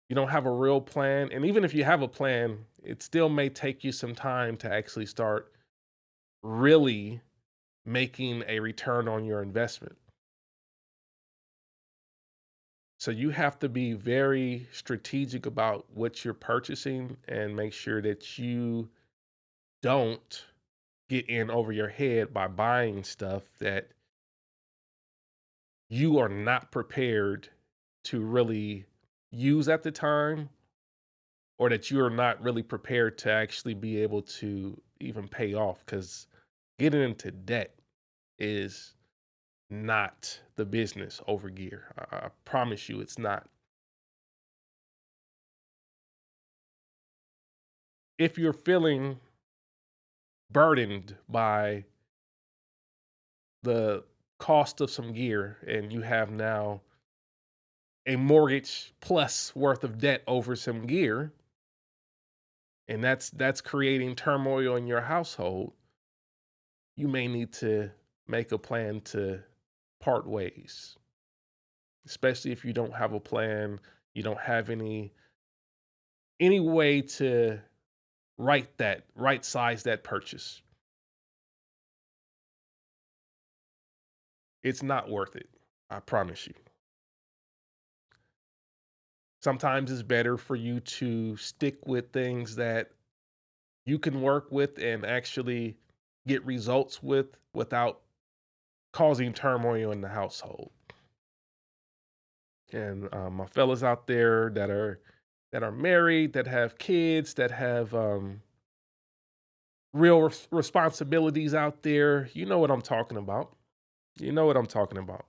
[SPEAKER 1] a real plan, and even if you have a plan, it still may take you some time to actually start really making a return on your investment. So you have to be very strategic about what you're purchasing and make sure that you don't get in over your head by buying stuff that you are not prepared to really use at the time, or that you're not really prepared to actually be able to even pay off, because getting into debt is not the business over gear. I promise you it's not. If you're feeling burdened by the cost of some gear and you have now a mortgage plus worth of debt over some gear, and that's creating turmoil in your household, you may need to make a plan to part ways. Especially if you don't have a plan, you don't have any way to right size that purchase. It's not worth it. I promise you. Sometimes it's better for you to stick with things that you can work with and actually get results with without causing turmoil in the household. And my fellas out there that are married, that have kids, that have real responsibilities out there, you know what I'm talking about. You know what I'm talking about.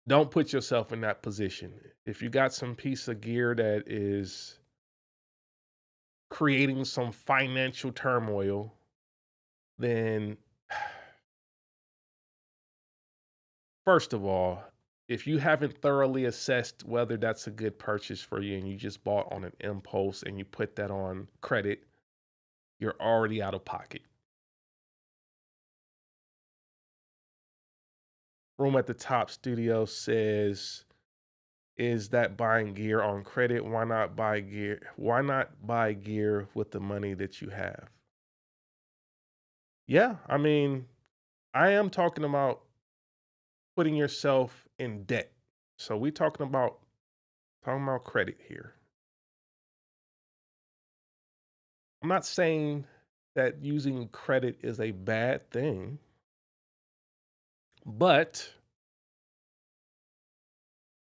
[SPEAKER 1] Don't put yourself in that position. If you got some piece of gear that is creating some financial turmoil, then first of all, if you haven't thoroughly assessed whether that's a good purchase for you and you just bought on an impulse and you put that on credit, you're already out of pocket. Room at the Top Studio says, is that buying gear on credit? Why not buy gear? Why not buy gear with the money that you have? Yeah, I mean, I am talking about putting yourself in debt. So we talking about credit here. I'm not saying that using credit is a bad thing, but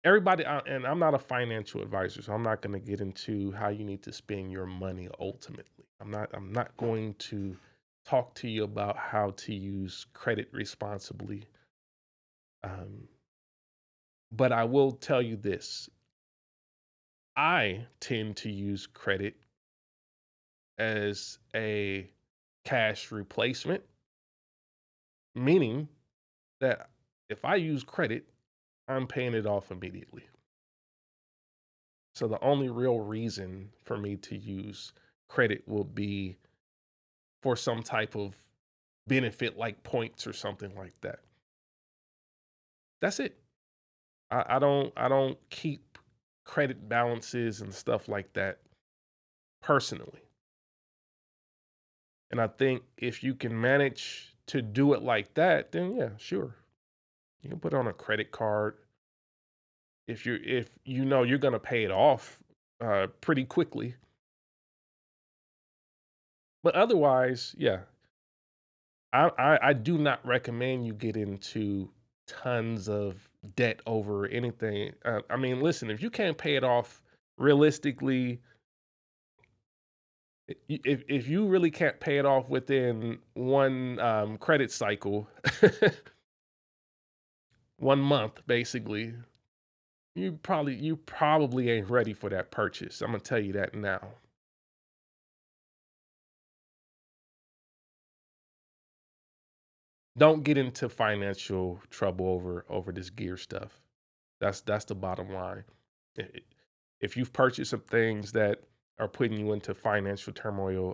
[SPEAKER 1] everybody, and I'm not a financial advisor, so I'm not going to get into how you need to spend your money ultimately. I'm not going to talk to you about how to use credit responsibly. Um, but I will tell you this. I tend to use credit as a cash replacement, meaning that if I use credit, I'm paying it off immediately. So the only real reason for me to use credit will be for some type of benefit like points or something like that. That's it. I don't keep credit balances and stuff like that personally. And I think if you can manage to do it like that, then yeah, sure. You can put on a credit card if you know you're gonna pay it off pretty quickly. But otherwise, yeah, I do not recommend you get into tons of debt over anything. I mean, listen, if you can't pay it off realistically, if you really can't pay it off within one credit cycle, 1 month basically, you probably ain't ready for that purchase. I'm gonna tell you that now. Don't get into financial trouble over this gear stuff. That's the bottom line. I- If you've purchased some things that are putting you into financial turmoil,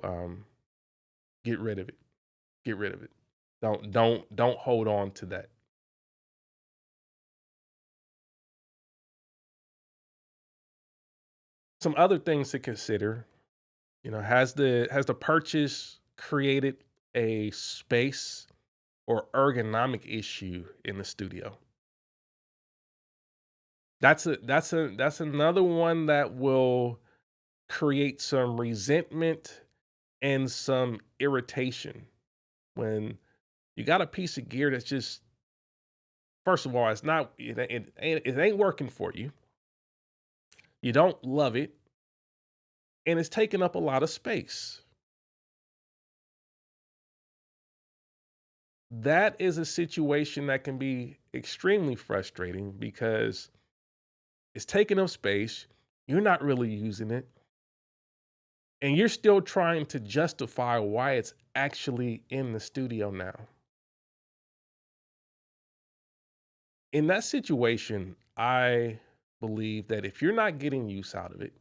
[SPEAKER 1] get rid of it. Get rid of it. Don't hold on to that. Some other things to consider, has the purchase created a space or ergonomic issue in the studio? That's another one that will create some resentment and some irritation when you got a piece of gear that's just, first of all, it ain't working for you. You don't love it, and it's taking up a lot of space. That is a situation that can be extremely frustrating because it's taking up space. You're not really using it, and you're still trying to justify why it's actually in the studio now. In that situation, I believe that if you're not getting use out of it,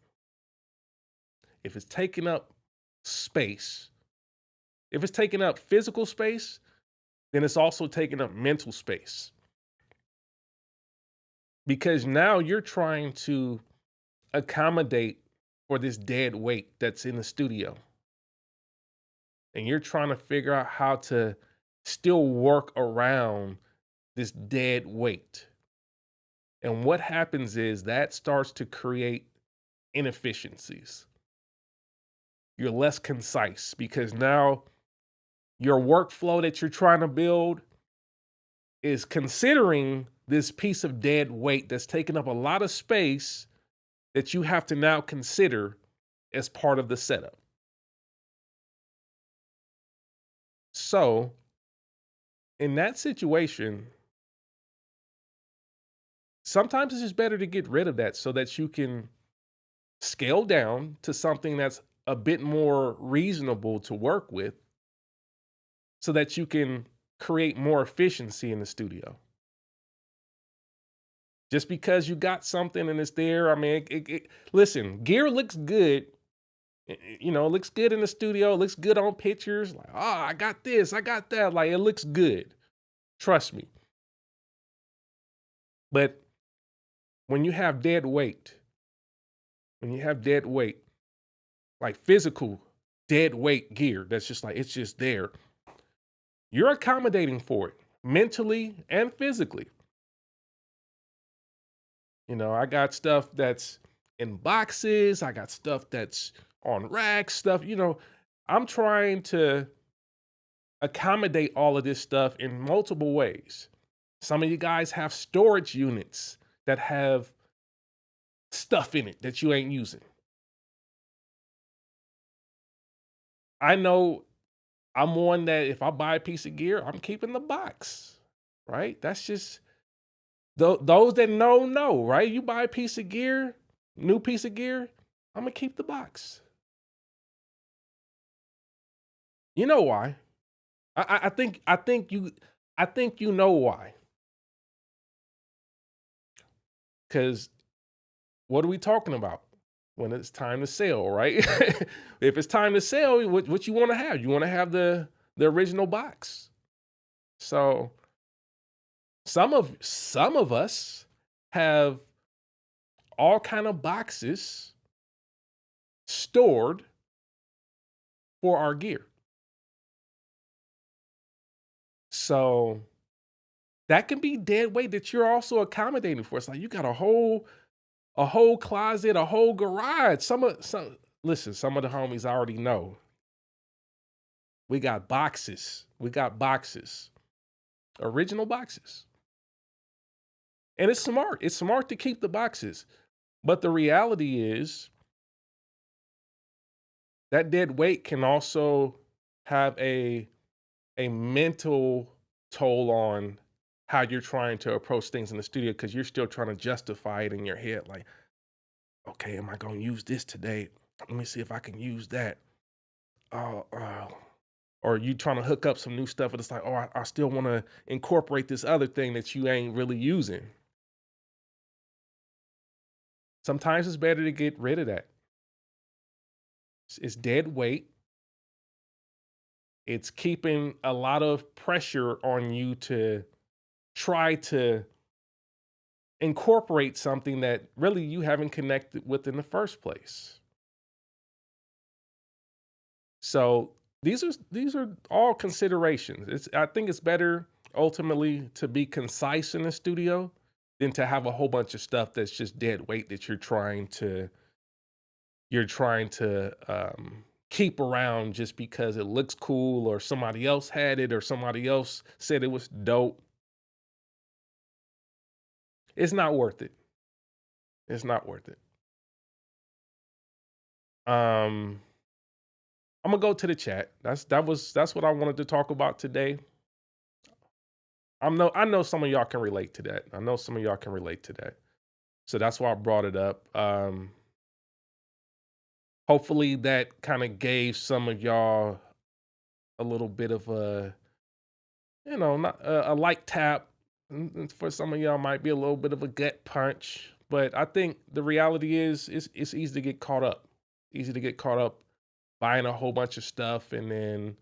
[SPEAKER 1] if it's taking up space, if it's taking up physical space, then it's also taking up mental space because now you're trying to accommodate for this dead weight that's in the studio. And you're trying to figure out how to still work around this dead weight. And what happens is that starts to create inefficiencies. You're less concise because now your workflow that you're trying to build is considering this piece of dead weight that's taking up a lot of space that you have to now consider as part of the setup. So, in that situation, sometimes it's just better to get rid of that so that you can scale down to something that's a bit more reasonable to work with so that you can create more efficiency in the studio. Just because you got something and it's there, I mean, listen, gear looks good. It looks good in the studio. It looks good on pictures. Like, oh, I got this, I got that. Like, it looks good. Trust me. But when you have dead weight, when you have dead weight, like physical dead weight gear, that's just like, it's just there, you're accommodating for it mentally and physically. I got stuff that's in boxes, I got stuff that's on racks, I'm trying to accommodate all of this stuff in multiple ways. Some of you guys have storage units that have stuff in it that you ain't using. I know I'm one that if I buy a piece of gear, I'm keeping the box, right? That's just those that know, right? You buy a piece of gear, new piece of gear, I'm gonna keep the box. You know why? I think you know why. Because what are we talking about? When it's time to sell, right? If it's time to sell, what you want to have? You want to have the original box. So some of us have all kind of boxes stored for our gear. So that can be dead weight that you're also accommodating for. It's like you got a whole closet, a whole garage. Listen, some of the homies already know. We got boxes. Original boxes. And it's smart. It's smart to keep the boxes. But the reality is that dead weight can also have a mental toll on how you're trying to approach things in the studio because you're still trying to justify it in your head. Like, okay, am I going to use this today? Let me see if I can use that. Or you trying to hook up some new stuff, and it's like, oh, I still want to incorporate this other thing that you ain't really using. Sometimes it's better to get rid of that. It's dead weight. It's keeping a lot of pressure on you to try to incorporate something that really you haven't connected with in the first place. So these are all considerations. I think it's better ultimately to be concise in the studio than to have a whole bunch of stuff that's just dead weight that you're trying to keep around just because it looks cool or somebody else had it or somebody else said it was dope. It's not worth it. It's not worth it. I'm gonna go to the chat. That's what I wanted to talk about today. I know some of y'all can relate to that. So that's why I brought it up. Hopefully that kind of gave some of y'all a little bit of a, not a light tap. And for some of y'all might be a little bit of a gut punch. But I think the reality is it's easy to get caught up. Easy to get caught up buying a whole bunch of stuff and then,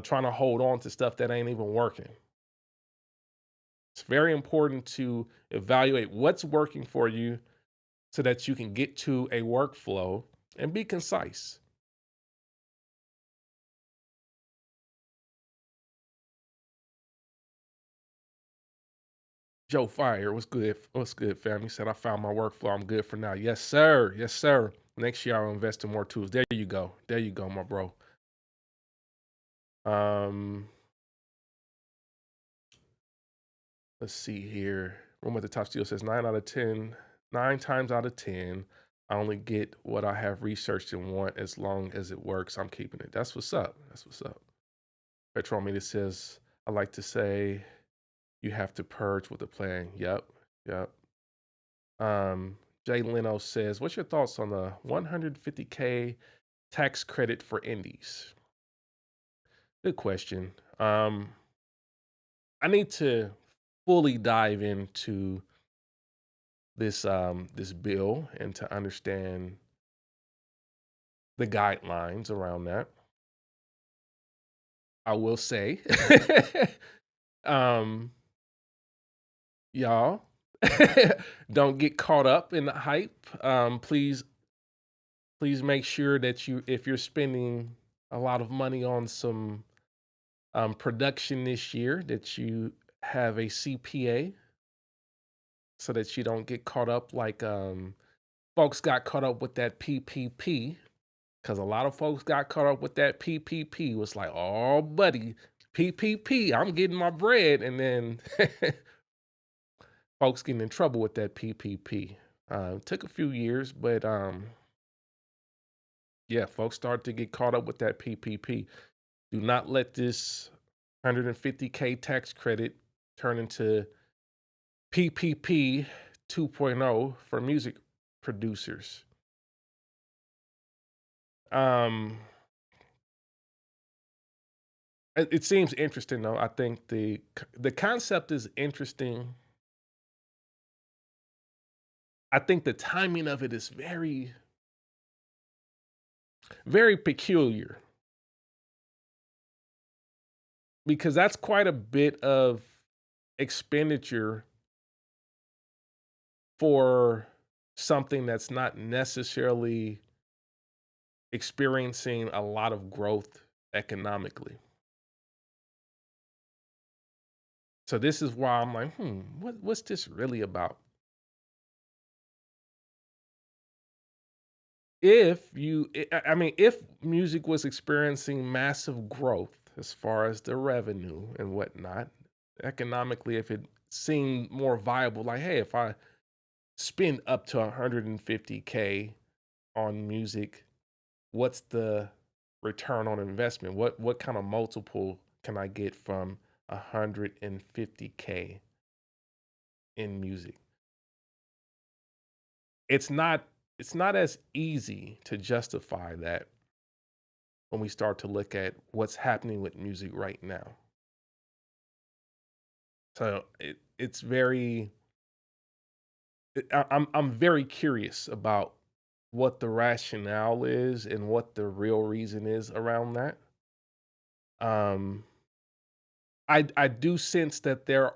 [SPEAKER 1] trying to hold on to stuff that ain't even working. It's very important to evaluate what's working for you so that you can get to a workflow and be concise. Joe Fire, what's good? What's good, fam? He said, I found my workflow. I'm good for now. Yes, sir. Yes, sir. Next year, I'll invest in more tools. There you go. There you go, my bro. Let's see here. Room at the Top Steel says 9 times out of 10, I only get what I have researched and want. As long as it works, I'm keeping it. That's what's up. Petrometer says, I like to say you have to purge with a plan. Yep. Jay Leno says, what's your thoughts on the $150K tax credit for indies? Good question. I need to fully dive into this bill and to understand the guidelines around that. I will say, y'all, don't get caught up in the hype. Please make sure that if you're spending a lot of money on some production this year, that you have a CPA so that you don't get caught up like folks got caught up with that PPP, because a lot of folks got caught up with that PPP. It was like, oh, buddy, PPP, I'm getting my bread. And then folks getting in trouble with that PPP. Took a few years, but yeah, folks started to get caught up with that PPP. Do not let this 150K tax credit turn into PPP 2.0 for music producers. Um, it seems interesting though. I think the concept is interesting. I think the timing of it is very, very peculiar because that's quite a bit of expenditure for something that's not necessarily experiencing a lot of growth economically. So this is why I'm like, what's this really about? I mean, if music was experiencing massive growth as far as the revenue and whatnot, economically, if it seemed more viable, like, hey, if I spend up to 150K on music, what's the return on investment? What kind of multiple can I get from 150K in music? It's not it's not as easy to justify that when we start to look at what's happening with music right now. So it's very I'm very curious about what the rationale is and what the real reason is around that. Um, I do sense that there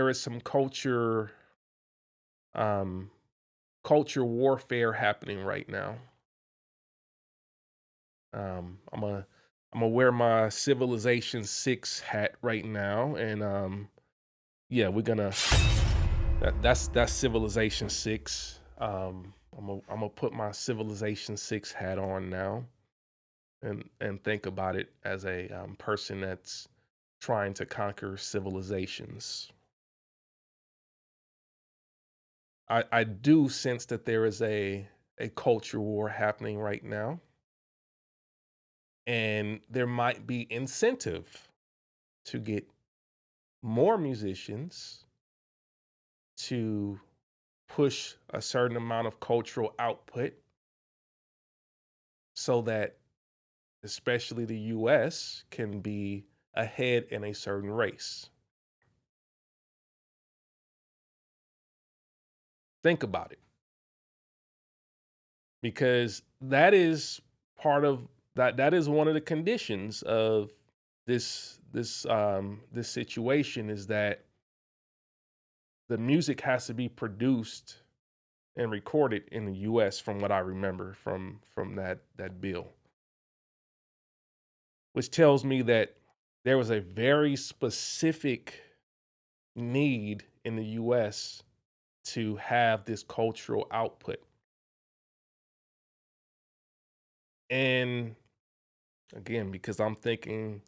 [SPEAKER 1] is some um culture warfare happening right now. Um, I'm a I'm gonna wear my Civilization 6 hat right now, and yeah, we're gonna that's Civilization 6. I'm gonna put my Civilization 6 hat on now, and think about it as a person that's trying to conquer civilizations. I do sense that there is a culture war happening right now, and there might be incentive to get more musicians to push a certain amount of cultural output so that especially the US can be ahead in a certain race. Think about it, because that is part of that is one of the conditions of this situation is that the music has to be produced and recorded in the US from what I remember from that bill, which tells me that there was a very specific need in the US to have this cultural output. And again, because I'm thinking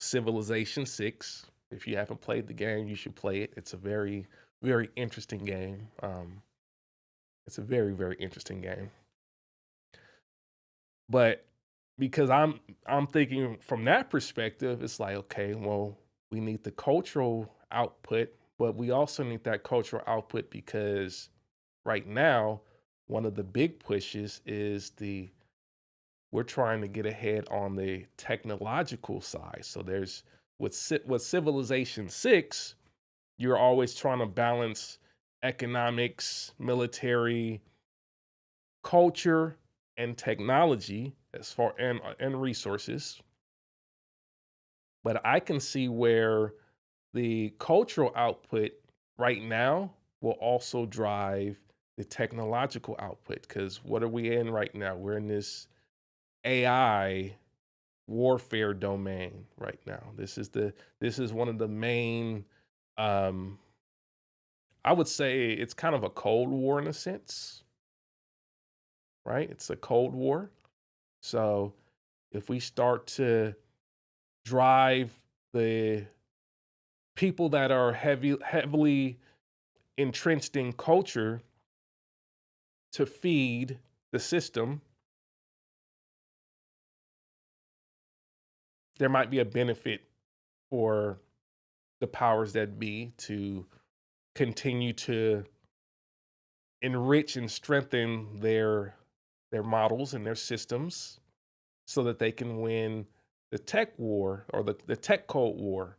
[SPEAKER 1] Civilization 6, if you haven't played the game, you should play it. It's a very, very interesting game. It's a very, very interesting game. But because I'm thinking from that perspective, it's like, okay, well, we need the cultural output, but we also need that cultural output because right now, one of the big pushes is we're trying to get ahead on the technological side. So there's with Civilization 6, you're always trying to balance economics, military, culture, and technology as far and resources. But I can see where the cultural output right now will also drive the technological output. Because what are we in right now? We're in this AI warfare domain right now. This is one of the main um I would say it's kind of a cold war in a sense, right? It's a cold war. So if we start to drive the people that are heavily entrenched in culture to feed the system, there might be a benefit for the powers that be to continue to enrich and strengthen their models and their systems so that they can win the tech war, or the tech code war,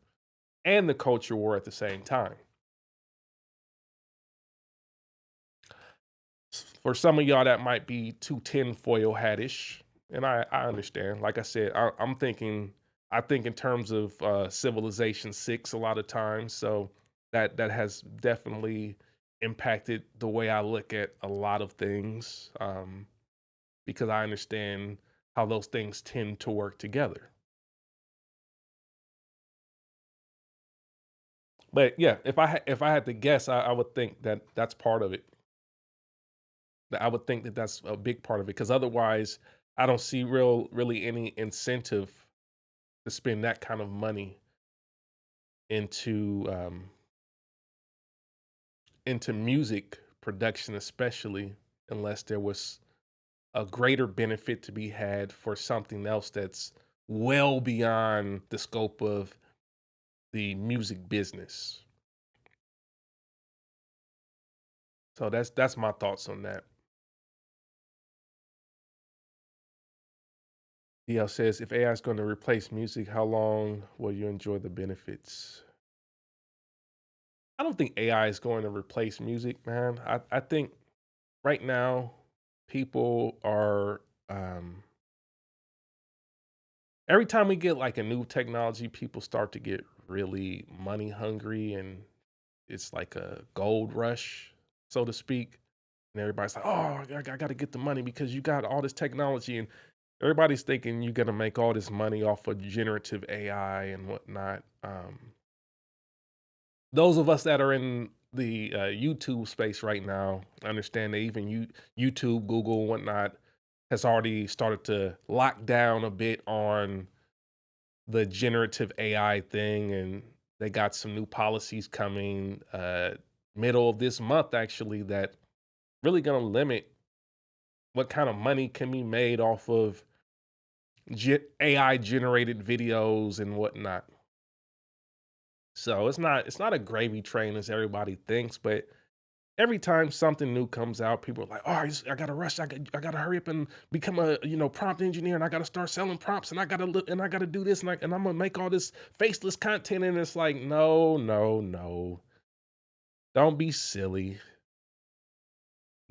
[SPEAKER 1] and the culture war at the same time. For some of y'all, that might be too tinfoil hattish, and I understand. Like I said, I think in terms of Civilization 6 a lot of times, so that has definitely impacted the way I look at a lot of things, because I understand how those things tend to work together. But yeah, if I had to guess, I would think that that's part of it. I would think that that's a big part of it, because otherwise, I don't see really any incentive to spend that kind of money into music production, especially unless there was a greater benefit to be had for something else that's well beyond the scope of the music business. So that's my thoughts on that. DL says, if AI is going to replace music, how long will you enjoy the benefits? I don't think AI is going to replace music, man. I think right now people are, every time we get like a new technology, people start to get really money hungry, and it's like a gold rush, so to speak. And everybody's like, oh, I got to get the money because you got all this technology, and everybody's thinking you're going to make all this money off of generative AI and whatnot. Those of us that are in the YouTube space right now understand that even YouTube, Google, and whatnot has already started to lock down a bit on the generative AI thing, and they got some new policies coming middle of this month, actually, that really going to limit what kind of money can be made off of AI generated videos and whatnot. So it's not a gravy train as everybody thinks, but every time something new comes out, people are like, "Oh, I gotta rush! I gotta hurry up and become a prompt engineer, and I gotta start selling prompts, and I gotta do this, and I'm gonna make all this faceless content." And it's like, no, no, no, don't be silly.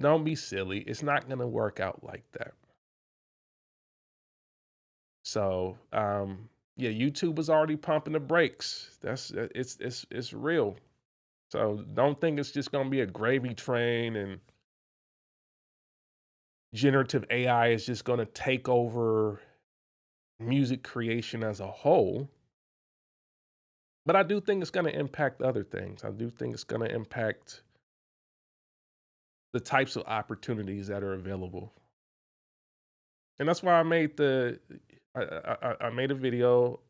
[SPEAKER 1] Don't be silly. It's not gonna work out like that. So, yeah, YouTube is already pumping the brakes. It's real. So don't think it's just gonna be a gravy train and generative AI is just gonna take over music creation as a whole. But I do think it's gonna impact other things. I do think it's gonna impact the types of opportunities that are available. And that's why I made I made a video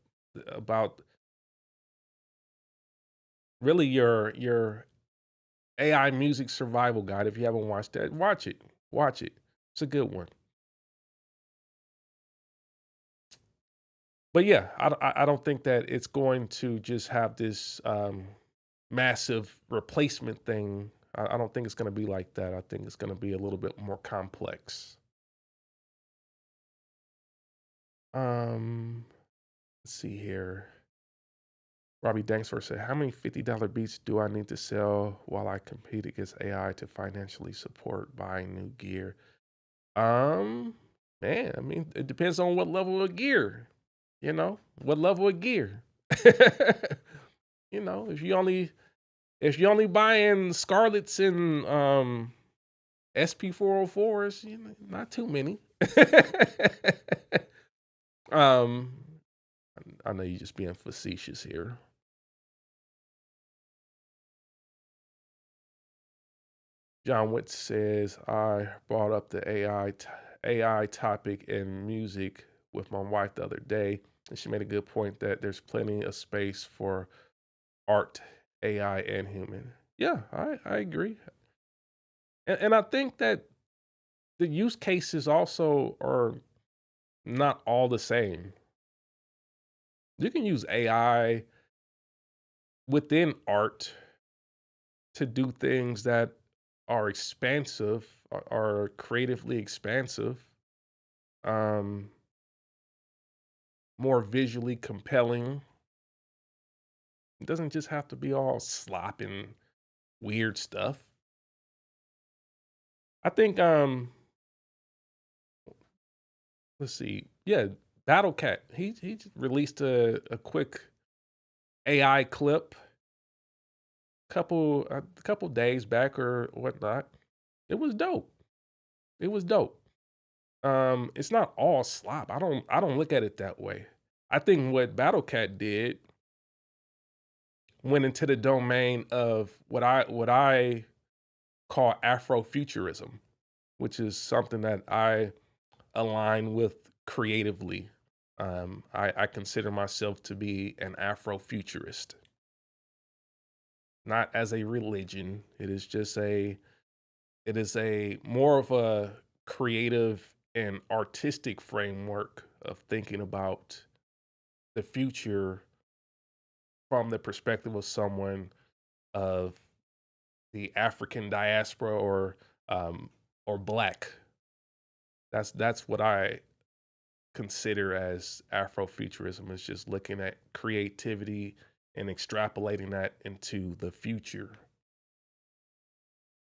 [SPEAKER 1] about really your AI music survival guide. If you haven't watched that, watch it. Watch it. It's a good one. But yeah, I don't think that it's going to just have this massive replacement thing. I don't think it's going to be like that. I think it's going to be a little bit more complex. Let's see here. Robbie Dangsford said, "How many $50 beats do I need to sell while I compete against AI to financially support buying new gear?" Man, I mean, it depends on what level of gear. What level of gear. If you only buying Scarlets and SP404s, not too many. um, I know you're just being facetious here. John Witt says, I brought up the AI topic in music with my wife the other day, and she made a good point that there's plenty of space for art, AI, and human. Yeah, I agree. And I think that the use cases also are not all the same. You can use AI within art to do things that are expansive, are creatively expansive, um, more visually compelling. It doesn't just have to be all slopping weird stuff. I think let's see. Yeah, Battle Cat. He just released a quick AI clip a couple days back or whatnot. It was dope. It was dope. It's not all slop. I don't look at it that way. I think what Battle Cat did went into the domain of what I call Afrofuturism, which is something that I align with creatively. I consider myself to be an Afrofuturist, not as a religion. It is a more of a creative and artistic framework of thinking about the future from the perspective of someone of the African diaspora um, or black. That's what I consider as Afrofuturism. Is just looking at creativity and extrapolating that into the future.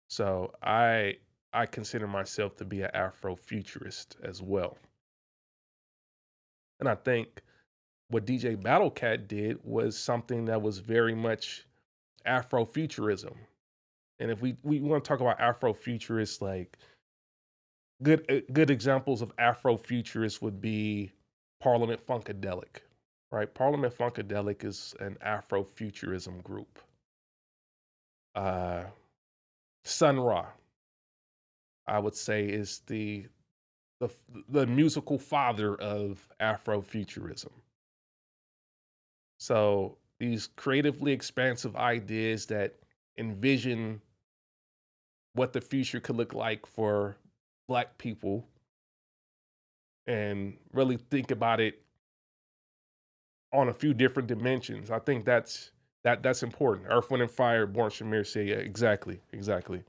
[SPEAKER 1] So I consider myself to be an Afrofuturist as well. And I think what DJ Battlecat did was something that was very much Afrofuturism. And if we want to talk about Afrofuturists, like good examples of Afrofuturists would be Parliament Funkadelic, right? Parliament Funkadelic is an Afrofuturism group. Uh, Sun Ra, I would say, is the the musical father of Afrofuturism. So these creatively expansive ideas that envision what the future could look like for black people and really think about it on a few different dimensions. I think that's important. Earth, Wind, and Fire, Born Shamir say, yeah, exactly, exactly.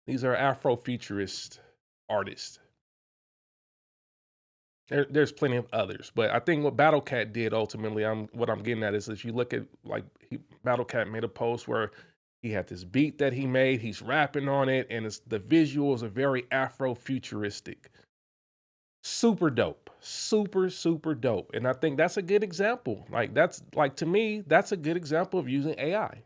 [SPEAKER 1] These are Afrofuturist artists. There's plenty of others, but I think what Battlecat did ultimately, what I'm getting at is if you look at like Battlecat made a post where he had this beat that he made, he's rapping on it, and the visuals are very Afrofuturistic. Super dope, super dope, and I think that's a good example. Like that's like to me, that's a good example of using AI.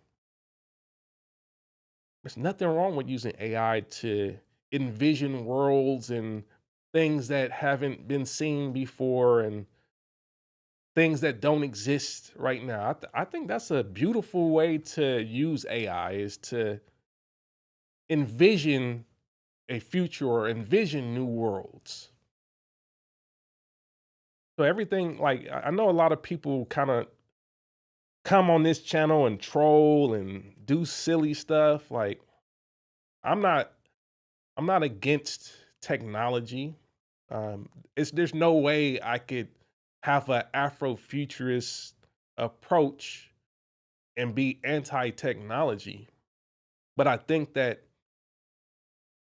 [SPEAKER 1] There's nothing wrong with using AI to envision worlds and things that haven't been seen before and things that don't exist right now. I think that's a beautiful way to use AI is to envision a future or envision new worlds. So everything like I know a lot of people kind of come on this channel and troll and do silly stuff. Like I'm not I'm not against technology. There's no way I could have an Afrofuturist approach and be anti-technology. But I think that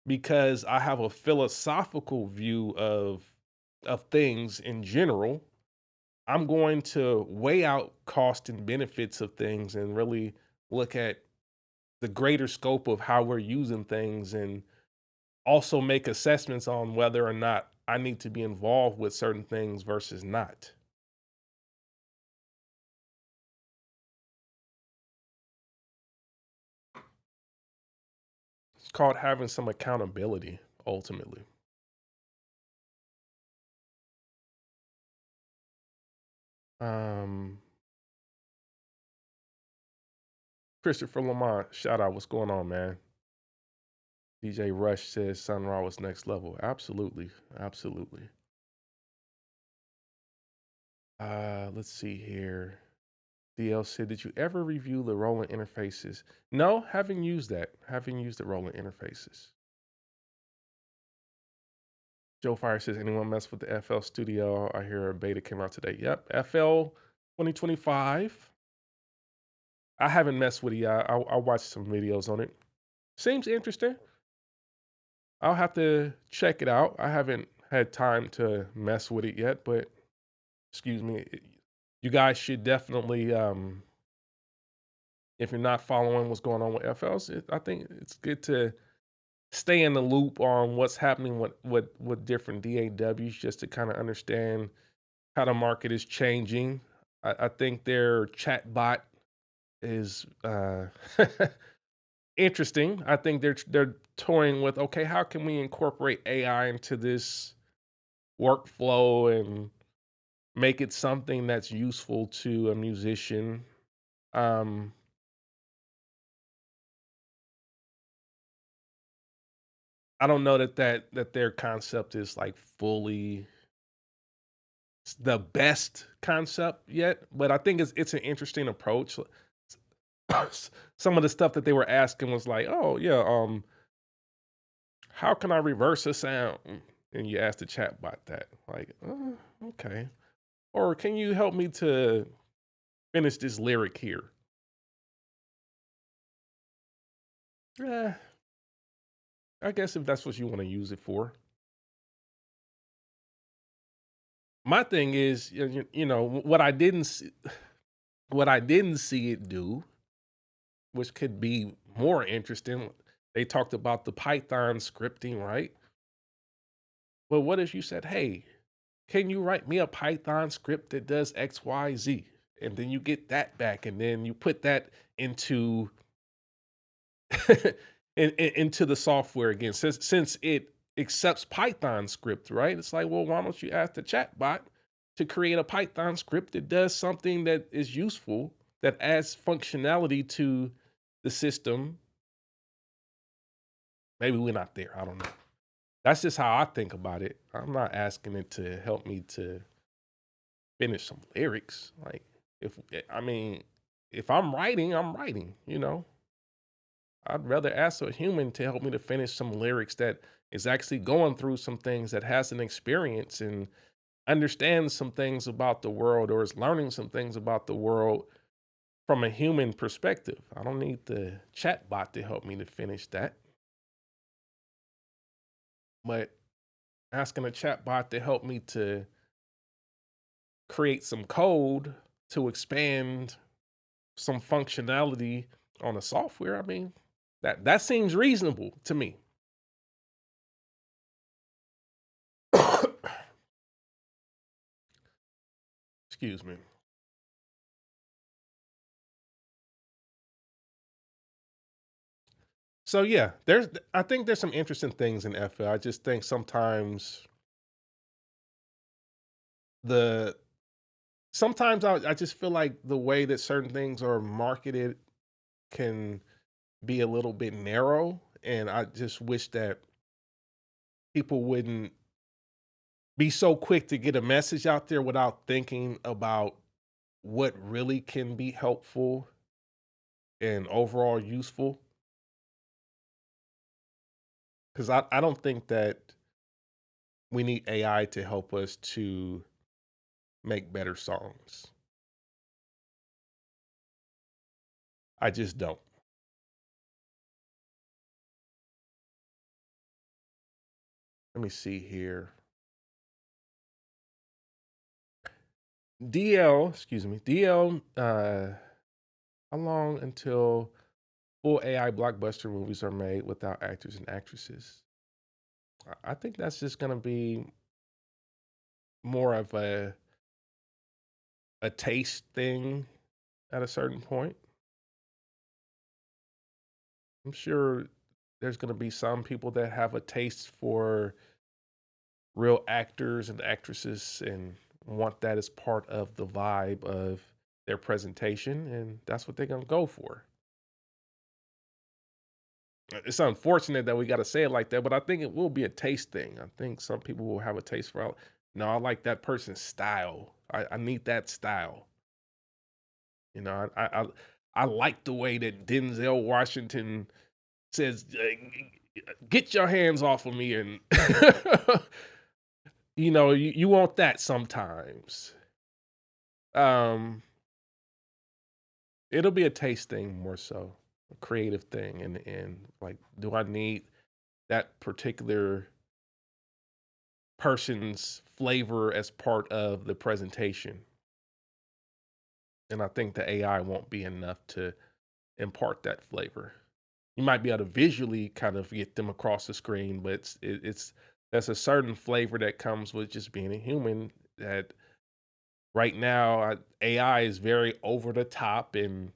[SPEAKER 1] because I have a philosophical view of things in general, I'm going to weigh out cost and benefits of things and really look at the greater scope of how we're using things and also make assessments on whether or not I need to be involved with certain things versus not. It's called having some accountability ultimately. Um, Christopher Lamont, shout out. What's going on, man? DJ Rush says Sun Ra was next level. Absolutely. Absolutely. Let's see here. DL said, did you ever review the rolling interfaces? No, haven't used that. Haven't used the rolling interfaces. Joe Fire says, anyone mess with the FL Studio? I hear a beta came out today. Yep, FL 2025. I haven't messed with it yet. I'll watch some videos on it. Seems interesting. I'll have to check it out. I haven't had time to mess with it yet, but excuse me, you guys should definitely, if you're not following what's going on with FLs, I think it's good to stay in the loop on what's happening with different DAWs just to kind of understand how the market is changing. I think their chatbot is interesting. I think they're toying with, okay, how can we incorporate AI into this workflow and make it something that's useful to a musician. Um, I don't know that their concept is like fully the best concept yet, but I think it's an interesting approach. Some of the stuff that they were asking was like, oh yeah, how can I reverse a sound? And you ask the chatbot that, like, okay. Or can you help me to finish this lyric here? Yeah, I guess if that's what you want to use it for. My thing is, you know, what I didn't see it do, which could be more interesting. They talked about the Python scripting, right? But what if you said, "Hey, can you write me a Python script that does X, Y, Z?" And then you get that back, and then you put that into into the software again. Since it accepts Python script, right? It's like, well, why don't you ask the chatbot to create a Python script that does something that is useful, that adds functionality to the system? Maybe we're not there. I don't know. That's just how I think about it. I'm not asking it to help me to finish some lyrics. Like, I mean, if I'm writing, I'm writing, you know. I'd rather ask a human to help me to finish some lyrics that is actually going through some things, that has an experience and understands some things about the world, or is learning some things about the world from a human perspective. I don't need the chatbot to help me to finish that. But asking a chatbot to help me to create some code to expand some functionality on the software, I mean, that seems reasonable to me. Excuse me. So yeah, I think there's some interesting things in FL. I just think sometimes the sometimes I just feel like the way that certain things are marketed can be a little bit narrow, and I just wish that people wouldn't be so quick to get a message out there without thinking about what really can be helpful and overall useful. Because I don't think that we need AI to help us to make better songs. I just don't. Let me see here. DL, how long until full AI blockbuster movies are made without actors and actresses? I think that's just gonna be more of a taste thing at a certain point. I'm sure there's gonna be some people that have a taste for real actors and actresses and want that as part of the vibe of their presentation, and that's what they're gonna go for. It's unfortunate that we got to say it like that, but I think it will be a taste thing. I think some people will have a taste for, no, I like that person's style. I need that style. You know, I like the way that Denzel Washington says, "Get your hands off of me," and you know, you want that sometimes. Um, it'll be a taste thing more so, a creative thing, and like, do I need that particular person's flavor as part of the presentation? And I think the AI won't be enough to impart that flavor. You might be able to visually kind of get them across the screen, but it's that's a certain flavor that comes with just being a human that right now AI is very over the top, and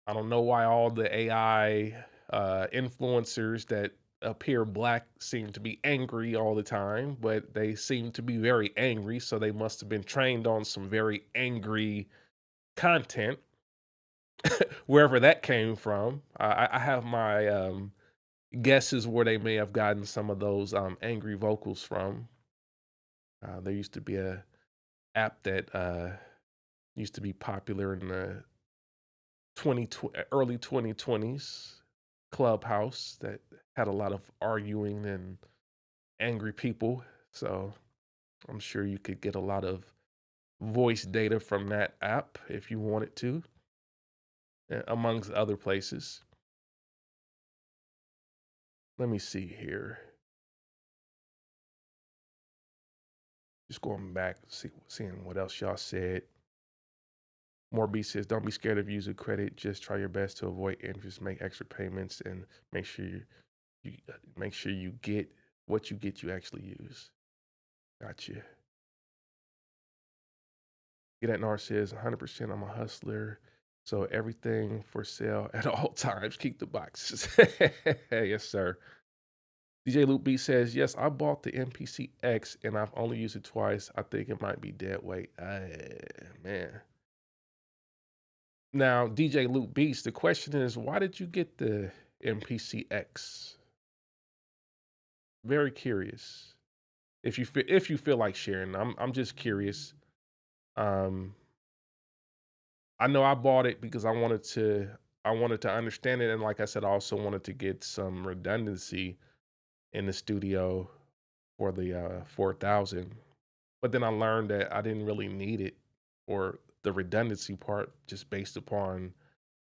[SPEAKER 1] I don't know why all the AI influencers that appear black seem to be angry all the time, but they seem to be very angry, so they must have been trained on some very angry content, wherever that came from. I have my guesses where they may have gotten some of those angry vocals from. There used to be a app that used to be popular in the early 2020s, Clubhouse, that had a lot of arguing and angry people. So I'm sure you could get a lot of voice data from that app if you wanted to, amongst other places. Let me see here. Just going back, seeing what else y'all said. Morby says, "Don't be scared of using credit. Just try your best to avoid interest, make extra payments, and make sure make sure you get what you get. You actually use." Gotcha. Get at Nar says, "100%. I'm a hustler, so everything for sale at all times. Keep the boxes." Yes, sir. DJ Luke B says, "Yes, I bought the MPC X and I've only used it twice. I think it might be dead weight." Man. Now, DJ Luke Beast, the question is, why did you get the MPC-X? Very curious. If you feel like sharing, I'm just curious. Um, I know I bought it because I wanted to understand it, and like I said, I also wanted to get some redundancy in the studio for the 4000. But then I learned that I didn't really need it for the redundancy part, just based upon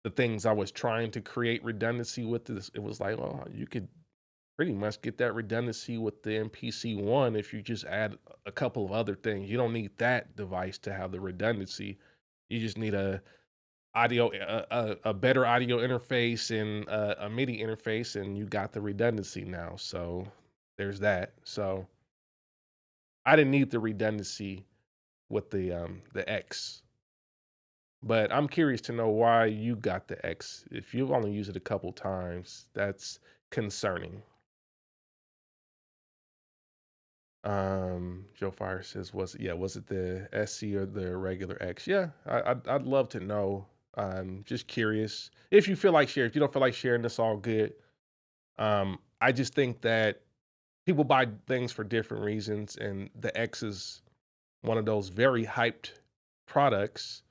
[SPEAKER 1] the things I was trying to create redundancy with. This, it was like, well, you could pretty much get that redundancy with the MPC one if you just add a couple of other things. You don't need that device to have the redundancy. You just need a better audio interface and a MIDI interface, and you got the redundancy now. So there's that. So I didn't need the redundancy with the X. But I'm curious to know why you got the X. If you've only used it a couple times, that's concerning. Joe Fire says, was it the SC or the regular X? Yeah, I'd love to know. Just curious. If you feel like sharing, if you don't feel like sharing, that's all good. I just think that people buy things for different reasons, and the X is one of those very hyped products.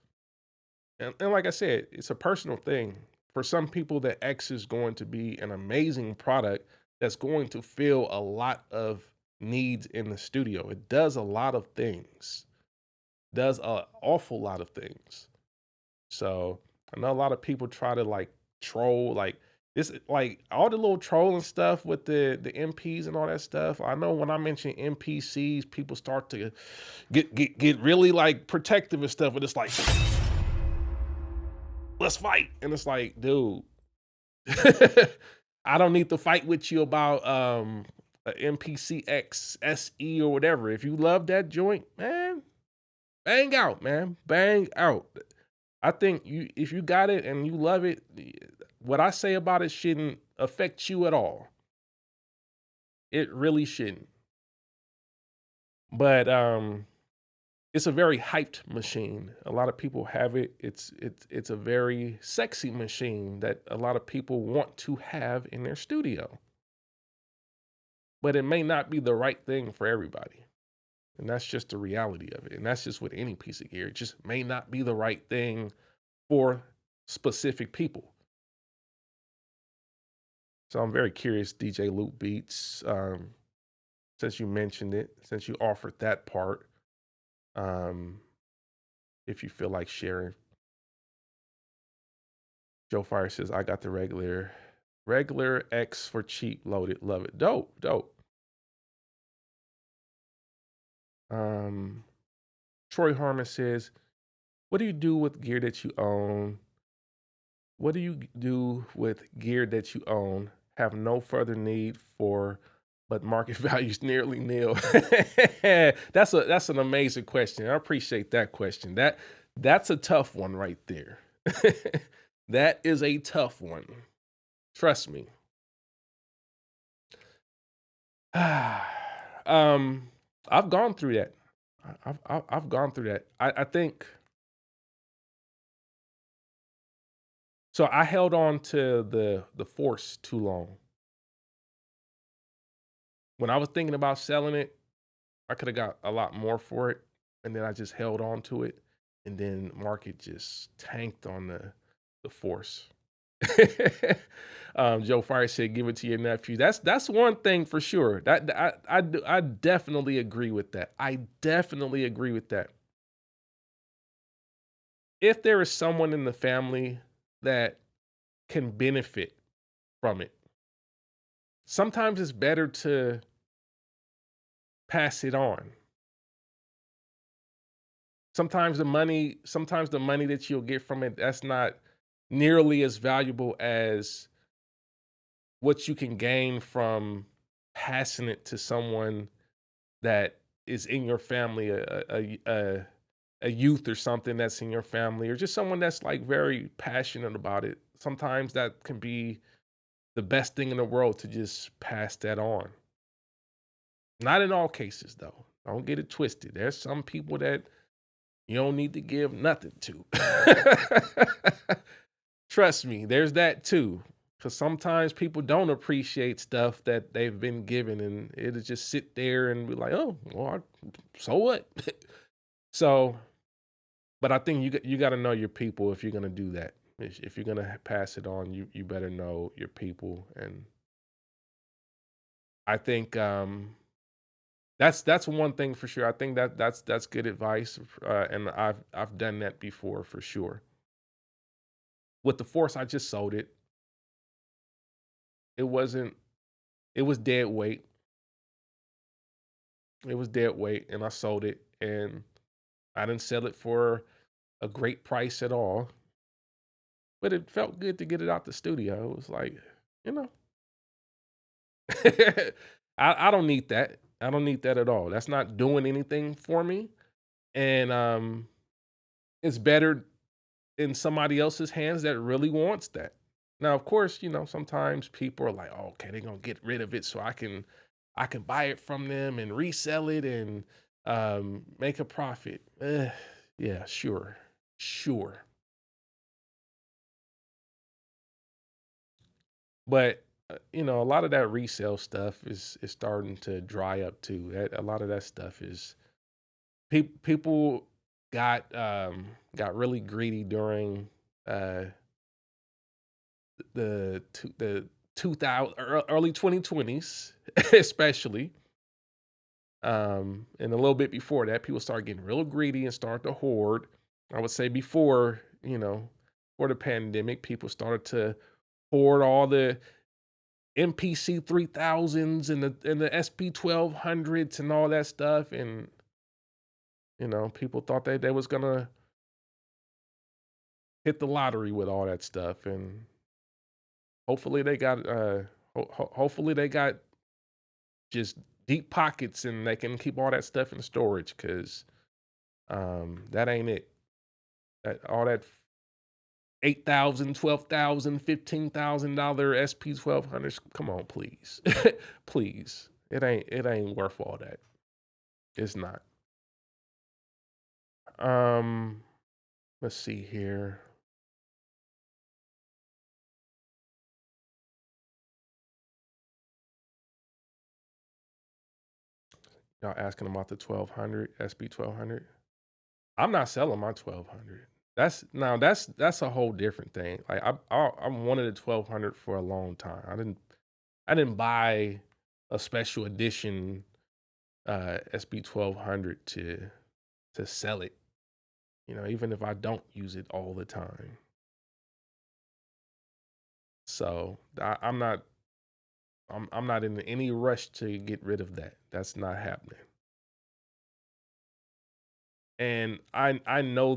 [SPEAKER 1] And like I said, it's a personal thing. For some people, the X is going to be an amazing product that's going to fill a lot of needs in the studio. It does a lot of things, does an awful lot of things. So I know a lot of people try to like troll, like this, like all the little trolling stuff with the MPs and all that stuff. I know when I mention MPCs, people start to get really like protective and stuff, but it's like, let's fight. And it's like, dude, I don't need to fight with you about a MPCX SE or whatever. If you love that joint, man, bang out, man. Bang out. I think if you got it and you love it, what I say about it shouldn't affect you at all. It really shouldn't. But it's a very hyped machine. A lot of people have it. It's a very sexy machine that a lot of people want to have in their studio. But it may not be the right thing for everybody. And that's just the reality of it. And that's just with any piece of gear. It just may not be the right thing for specific people. So I'm very curious, DJ Loop Beats, since you mentioned it, since you offered that part, um, if you feel like sharing. Joe Fire says, I got the regular X for cheap loaded. Love it. Dope, dope. Troy Harmon says, what do you do with gear that you own? What do you do with gear that you own, have no further need for, but market value is nearly nil? That's an amazing question. I appreciate that question. That's a tough one right there. That is a tough one. Trust me. I've gone through that. I've gone through that. I think so. I held on to the Force too long. When I was thinking about selling it, I could have got a lot more for it, and then I just held on to it, and then market just tanked on the Force. Joe Fire said, "Give it to your nephew." That's one thing for sure. I definitely agree with that. I definitely agree with that. If there is someone in the family that can benefit from it, sometimes it's better to pass it on. Sometimes the money that you'll get from it, that's not nearly as valuable as what you can gain from passing it to someone that is in your family, a youth or something that's in your family, or just someone that's like very passionate about it. Sometimes that can be the best thing in the world to just pass that on. Not in all cases, though. Don't get it twisted. There's some people that you don't need to give nothing to. Trust me, there's that too. Because sometimes people don't appreciate stuff that they've been given, and it'll just sit there and be like, "Oh, well, so what?" So, but I think you got to know your people if you're gonna do that. If you're gonna pass it on, you better know your people, and I think that's one thing for sure. I think that's good advice, and I've done that before for sure. With the Force, I just sold it. It wasn't. It was dead weight. It was dead weight, and I sold it, and I didn't sell it for a great price at all. But it felt good to get it out the studio. It was like, you know, I don't need that. I don't need that at all. That's not doing anything for me, and it's better in somebody else's hands that really wants that. Now, of course, sometimes people are like, oh, okay, they're gonna get rid of it so I can buy it from them and resell it and make a profit. Yeah, sure. Sure. But a lot of that resale stuff is starting to dry up too. A lot of that stuff is people got really greedy during uh the 2000 early 2020s, especially, and a little bit before that, people started getting real greedy and started to hoard. I would say before, for the pandemic, people started to hoard all the MPC 3000s and the SP 1200s and all that stuff, and people thought they was gonna hit the lottery with all that stuff, and hopefully they got hopefully they got just deep pockets and they can keep all that stuff in storage, because that ain't it. All that 8,000, 12,000, $15,000 SP 1200s. Come on, please. Please. It ain't worth all that. It's not. Um, let's see here. Y'all asking about the 1200, SP 1200. I'm not selling my 1200. That's a whole different thing. Like I wanted a 1200 for a long time. I didn't buy a special edition SB 1200 to sell it. You know, even if I don't use it all the time. So I'm not in any rush to get rid of that. That's not happening. And I know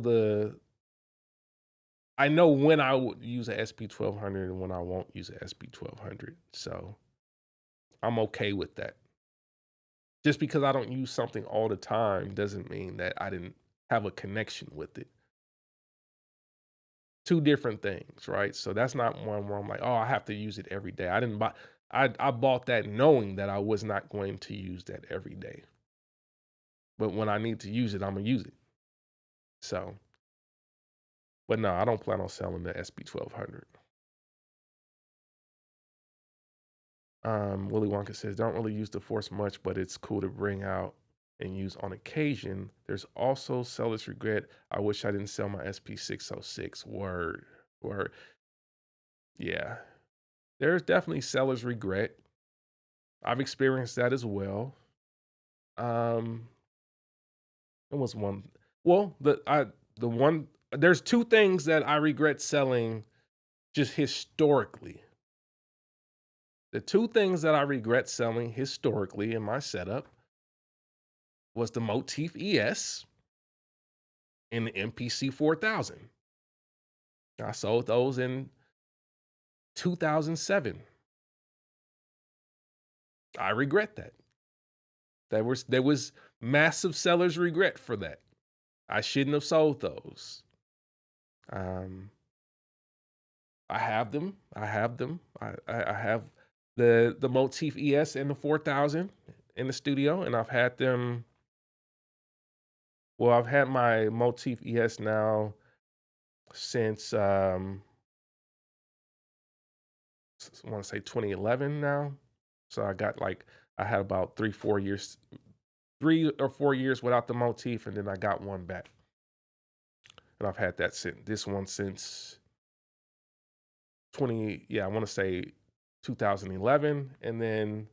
[SPEAKER 1] when I would use a SP 1200 and when I won't use a SP 1200. So I'm okay with that. Just because I don't use something all the time doesn't mean that I didn't have a connection with it. Two different things, right? So that's not one where I'm like, oh, I have to use it every day. I didn't buy I bought that knowing that I was not going to use that every day. But when I need to use it, I'm gonna use it. So, but no, I don't plan on selling the SB 1200. Willy Wonka says, don't really use the Force much, but it's cool to bring out and use on occasion. There's also seller's regret. I wish I didn't sell my SP606. Word, word. Yeah, there's definitely seller's regret. I've experienced that as well. Um, it was one. Well, the one. There's two things that I regret selling just historically. The two things that I regret selling historically in my setup was the Motif ES and the MPC 4000. I sold those in 2007. I regret that. There was massive seller's regret for that. I shouldn't have sold those. Um, I have them. I have them. I have the Motif ES and the 4000 in the studio, and I've had them. Well, I've had my Motif ES now since I want to say 2011 now. So I had about 3 or 4 years without the Motif, and then I got one back, and I've had this one since I want to say 2011, and then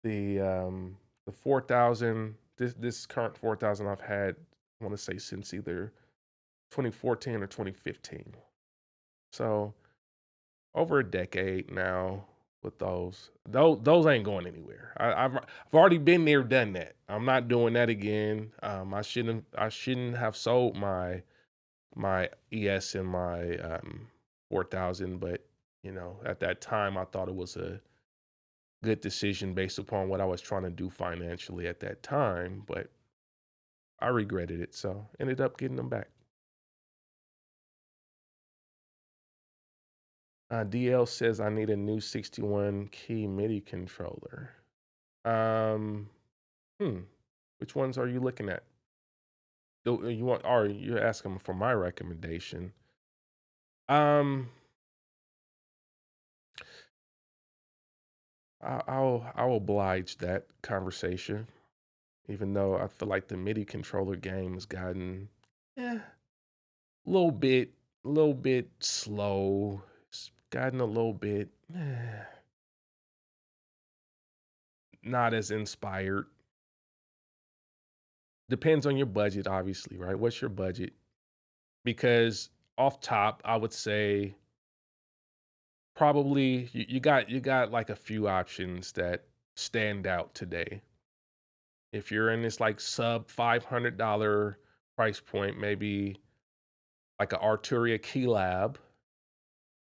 [SPEAKER 1] the 4000, this current 4000 I've had, I want to say since either 2014 or 2015. So over a decade now with those. Those ain't going anywhere. I've already been there, done that. I'm not doing that again. I shouldn't have sold my ES and my 4000, but you know, at that time I thought it was a good decision based upon what I was trying to do financially at that time, but I regretted it, so ended up getting them back. DL says I need a new 61 key MIDI controller. Um, which ones are you looking at? You're asking for my recommendation? Um, I'll oblige that conversation, even though I feel like the MIDI controller game has gotten a little bit slow. It's gotten a little bit not as inspired. Depends on your budget, obviously, right? What's your budget? Because off top, I would say probably you got like a few options that stand out today. If you're in this like sub $500 price point, maybe like a Arturia Key Lab,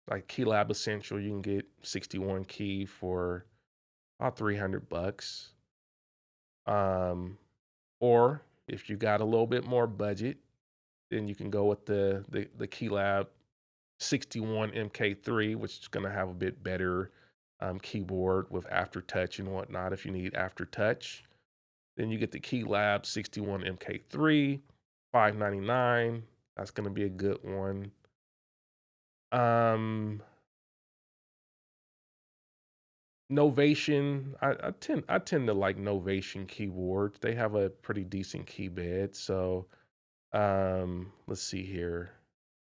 [SPEAKER 1] like Key Lab Essential, you can get 61 key for about $300. Um, or if you got a little bit more budget, then you can go with the Key Lab 61 MK3, which is going to have a bit better keyboard with aftertouch and whatnot. If you need aftertouch, then you get the Key Lab 61 MK3, $599. That's going to be a good one. Novation, I tend to like Novation keyboards. They have a pretty decent key bed. So let's see here.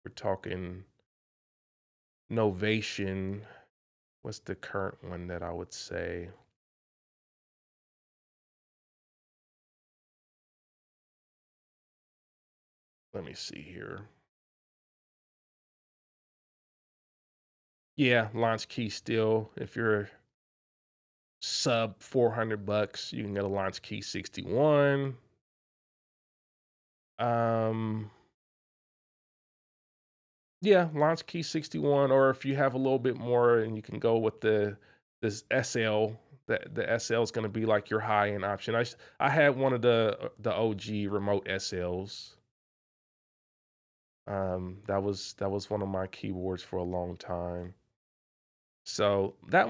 [SPEAKER 1] we're talking Novation. What's the current one that I would say? Let me see here. Yeah, launch key still. If you're sub $400, you can get a launch key 61. Yeah, launch key 61, or if you have a little bit more and you can go with this SL, the SL is going to be like your high end option. I had one of the OG remote SLs. That was one of my keyboards for a long time. So I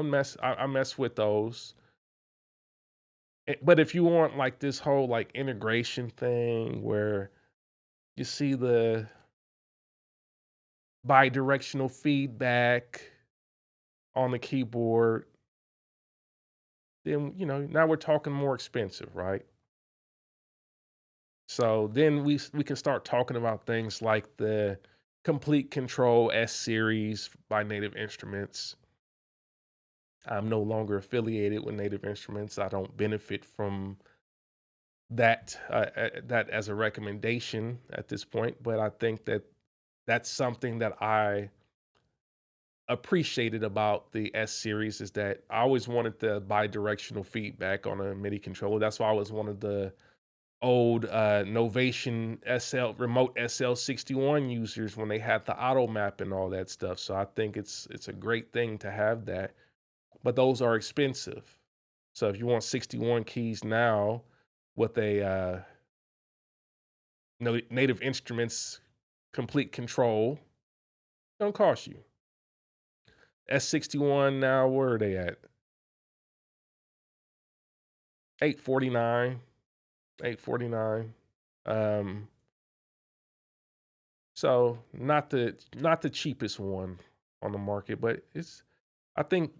[SPEAKER 1] mess with those. But if you want like this whole like integration thing where you see the bidirectional feedback on the keyboard, then now we're talking more expensive, right? So then we can start talking about things like the Complete Control S series by Native Instruments. I'm no longer affiliated with Native Instruments. I don't benefit from that as a recommendation at this point, but I think that that's something that I appreciated about the S series is that I always wanted the bi-directional feedback on a MIDI controller. That's why I always wanted the old Novation SL remote SL61 users when they had the auto map and all that stuff. So I think it's a great thing to have that, but those are expensive. So if you want 61 keys now with a Native Instruments complete control, it's gonna cost you. S61 now, where are they at? 849, 849. Um, so not the cheapest one on the market, but I think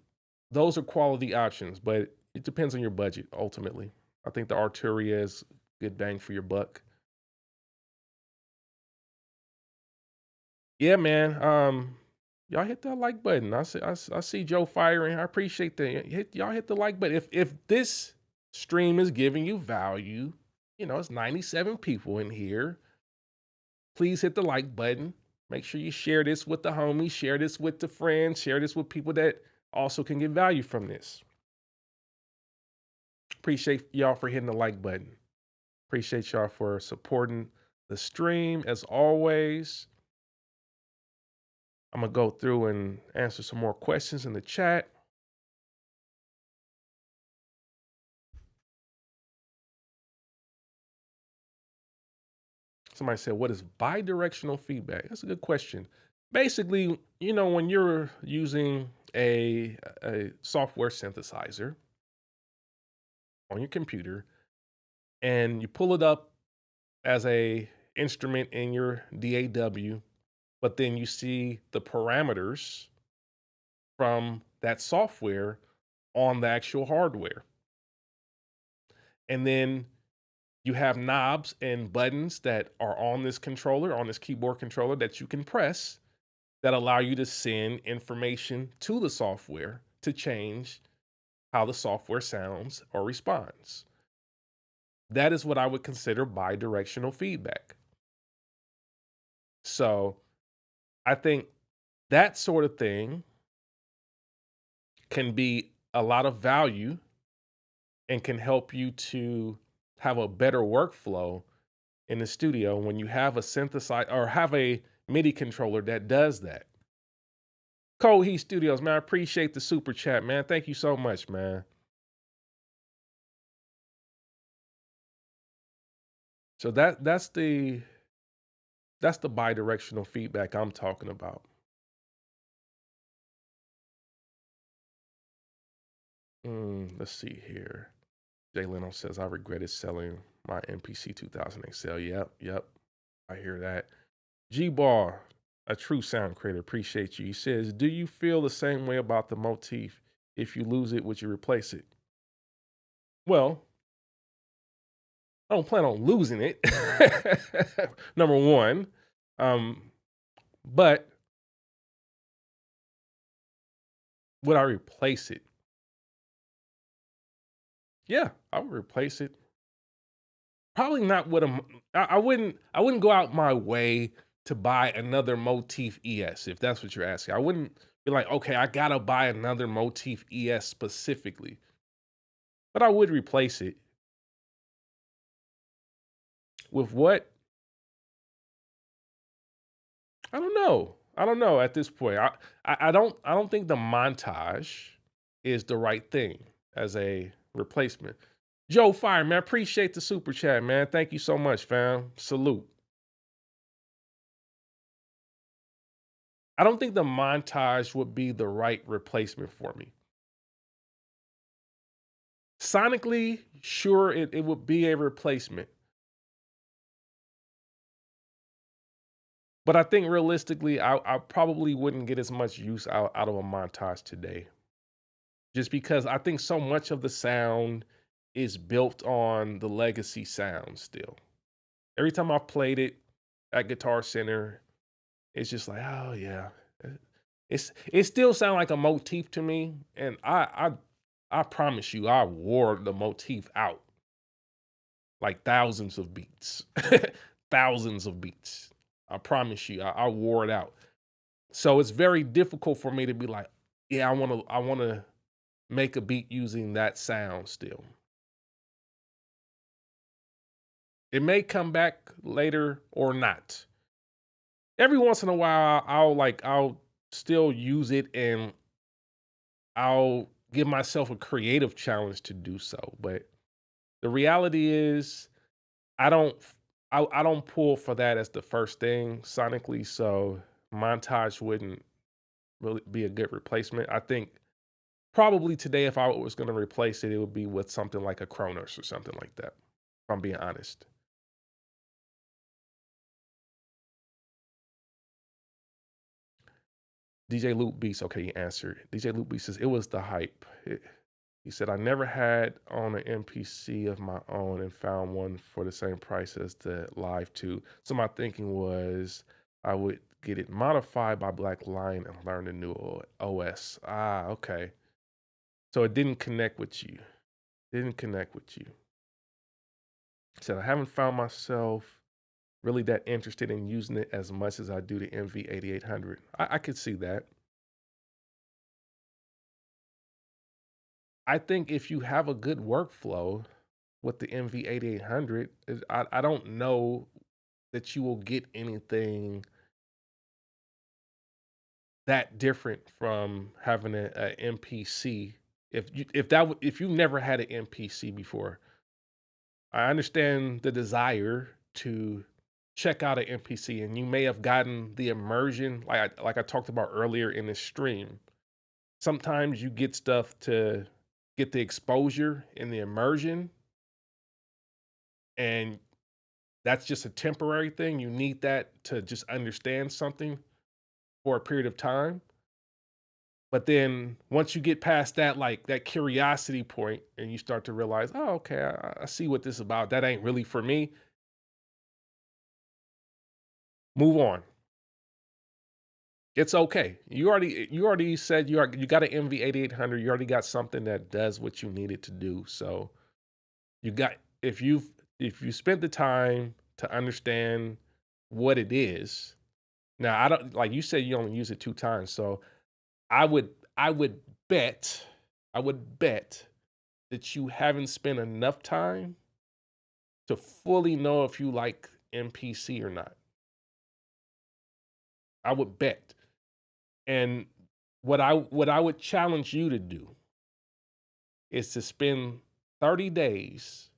[SPEAKER 1] those are quality options, but it depends on your budget ultimately. I think the Arturia is good bang for your buck. Yeah, man. Y'all hit that like button. I see Joe firing. I appreciate that. Y'all hit the like button. If this stream is giving you value, it's 97 people in here. Please hit the like button. Make sure you share this with the homies, share this with the friends, share this with people that also can get value from this. Appreciate y'all for hitting the like button. Appreciate y'all for supporting the stream as always. I'm gonna go through and answer some more questions in the chat. Somebody said, what is bidirectional feedback? That's a good question. Basically, when you're using a software synthesizer on your computer and you pull it up as a instrument in your DAW, but then you see the parameters from that software on the actual hardware. And then you have knobs and buttons that are on this controller, on this keyboard controller that you can press that allow you to send information to the software to change how the software sounds or responds. That is what I would consider bidirectional feedback. So I think that sort of thing can be a lot of value and can help you to have a better workflow in the studio when you have a synthesizer or have a MIDI controller that does that. Cold Heat Studios, man, I appreciate the super chat, man. Thank you so much, man. So that's the bidirectional feedback I'm talking about. Let's see here. Jay Leno says, I regretted selling my MPC 2000 XL. Yep. I hear that. G-Ball, a true sound creator, appreciate you. He says, do you feel the same way about the Motif? If you lose it, would you replace it? Well, I don't plan on losing it. Number one. Um, but would I replace it? Yeah, I would replace it. Probably not with I wouldn't go out my way to buy another Motif ES, if that's what you're asking. I wouldn't be like, "Okay, I gotta buy another Motif ES specifically," but I would replace it. With what? I don't know. I don't know at this point. I don't think the montage is the right thing as a replacement. Joe Fire, man, appreciate the super chat, man. Thank you so much, fam. Salute. I don't think the montage would be the right replacement for me. Sonically, sure, it would be a replacement. But I think realistically, I probably wouldn't get as much use out of a montage today. Just because I think so much of the sound is built on the legacy sound still. Every time I've played it at Guitar Center, it's just like, oh yeah. It still sounds like a motif to me. And I promise you, I wore the motif out like thousands of beats. Thousands of beats. I promise you, I wore it out. So it's very difficult for me to be like, yeah, I wanna make a beat using that sound still. It may come back later or not. Every once in a while, I'll still use it and I'll give myself a creative challenge to do so. But the reality is, I don't I don't pull for that as the first thing sonically. So montage wouldn't really be a good replacement. I think probably today, if I was going to replace it, it would be with something like a Kronos or something like that. If I'm being honest. DJ Loop Beats, okay, you answered. DJ Loop Beats says it was the hype. He said I never had on an MPC of my own and found one for the same price as the Live 2. So my thinking was I would get it modified by Black Lion and learn the new OS. Ah, okay. So it didn't connect with you. Didn't connect with you. He said I haven't found myself really that interested in using it as much as I do the MV8800. I could see that. I think if you have a good workflow with the MV8800, I don't know that you will get anything that different from having a MPC. If you never had an MPC before, I understand the desire to check out an MPC, and you may have gotten the immersion, like I talked about earlier in this stream. Sometimes you get stuff to get the exposure in the immersion, and that's just a temporary thing. You need that to just understand something for a period of time. But then once you get past that, like that curiosity point, and you start to realize, oh, okay, I see what this is about. That ain't really for me. Move on. It's okay. You already said you got an MV8800. You already got something that does what you need it to do. So you got if you spent the time to understand what it is. Now I don't like you said you only use it 2 times. So I would bet I would bet that you haven't spent enough time to fully know if you like MPC or not. I would bet. And what I would challenge you to do is to spend 30 days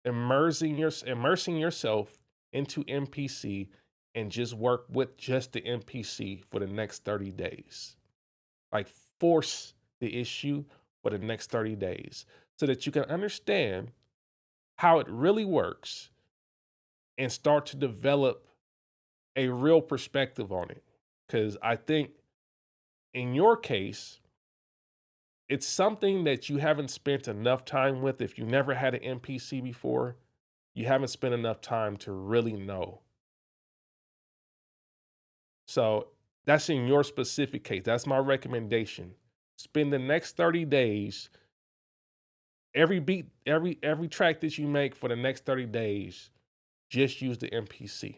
[SPEAKER 1] immersing yourself into MPC and just work with just the MPC for the next 30 days. Like force the issue for the next 30 days so that you can understand how it really works and start to develop a real perspective on it. Because I think in your case, it's something that you haven't spent enough time with. If you never had an MPC before, you haven't spent enough time to really know. So that's in your specific case. That's my recommendation. Spend the next 30 days, every beat, every track that you make for the next 30 days, just use the MPC.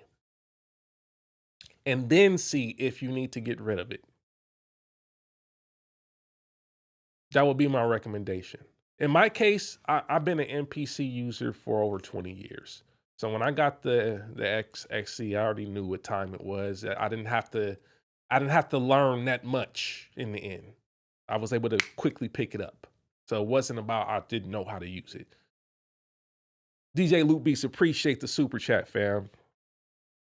[SPEAKER 1] And then see if you need to get rid of it. That would be my recommendation. In my case, I've been an MPC user for over 20 years. So when I got the XC, I already knew what time it was. I didn't have to learn that much in the end. I was able to quickly pick it up. So it wasn't about I didn't know how to use it. DJ Loop Beats, appreciate the super chat, fam.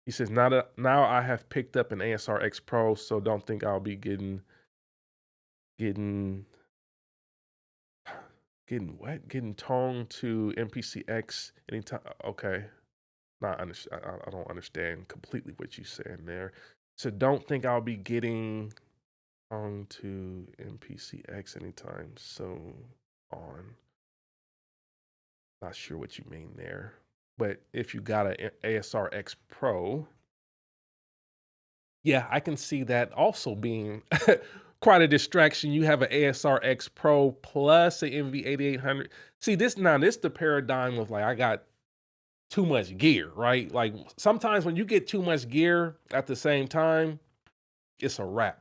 [SPEAKER 1] He says, now I have picked up an ASR X Pro, so don't think I'll be getting what? Getting toned to MPCX anytime. Okay. I don't understand completely what you're saying there. So don't think I'll be getting on to MPCX anytime soon on. Not sure what you mean there. But if you got an ASR X Pro, yeah, I can see that also being quite a distraction. You have an ASR X Pro plus an MV8800. See, this the paradigm of like I got too much gear, right? Like sometimes when you get too much gear at the same time, it's a wrap.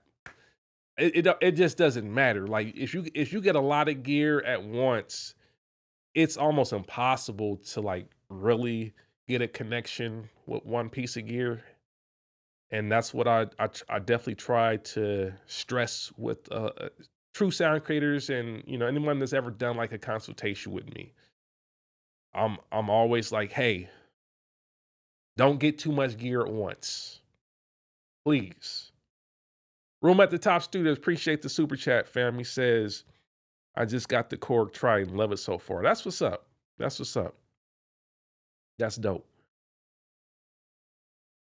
[SPEAKER 1] It just doesn't matter. Like if you get a lot of gear at once, it's almost impossible to like really get a connection with one piece of gear. And that's what I definitely try to stress with true sound creators and anyone that's ever done like a consultation with me. I'm always like, hey, don't get too much gear at once, please. Room at the Top Studios, appreciate the super chat, fam. He says, I just got the Korg Triton, love it so far. That's what's up. That's what's up. That's dope.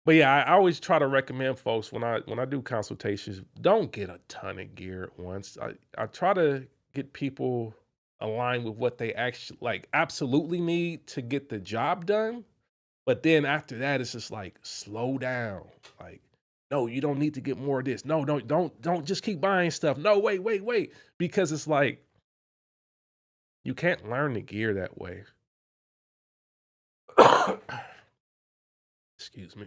[SPEAKER 1] But yeah, I always try to recommend folks when I do consultations, don't get a ton of gear at once. I try to get people aligned with what they actually like absolutely need to get the job done. But then after that, it's just like slow down. Like, no, you don't need to get more of this. No, don't just keep buying stuff. No, wait. Because it's like you can't learn the gear that way. Excuse me.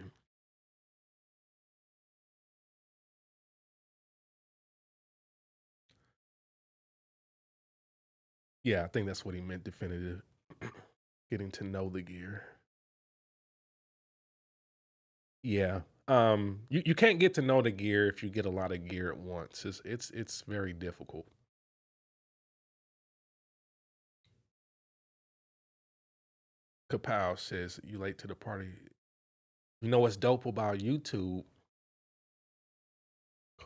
[SPEAKER 1] Yeah, I think that's what he meant, definitive. Getting to know the gear. Yeah. You can't get to know the gear if you get a lot of gear at once. It's very difficult. Kapow says you late to the party. You know what's dope about YouTube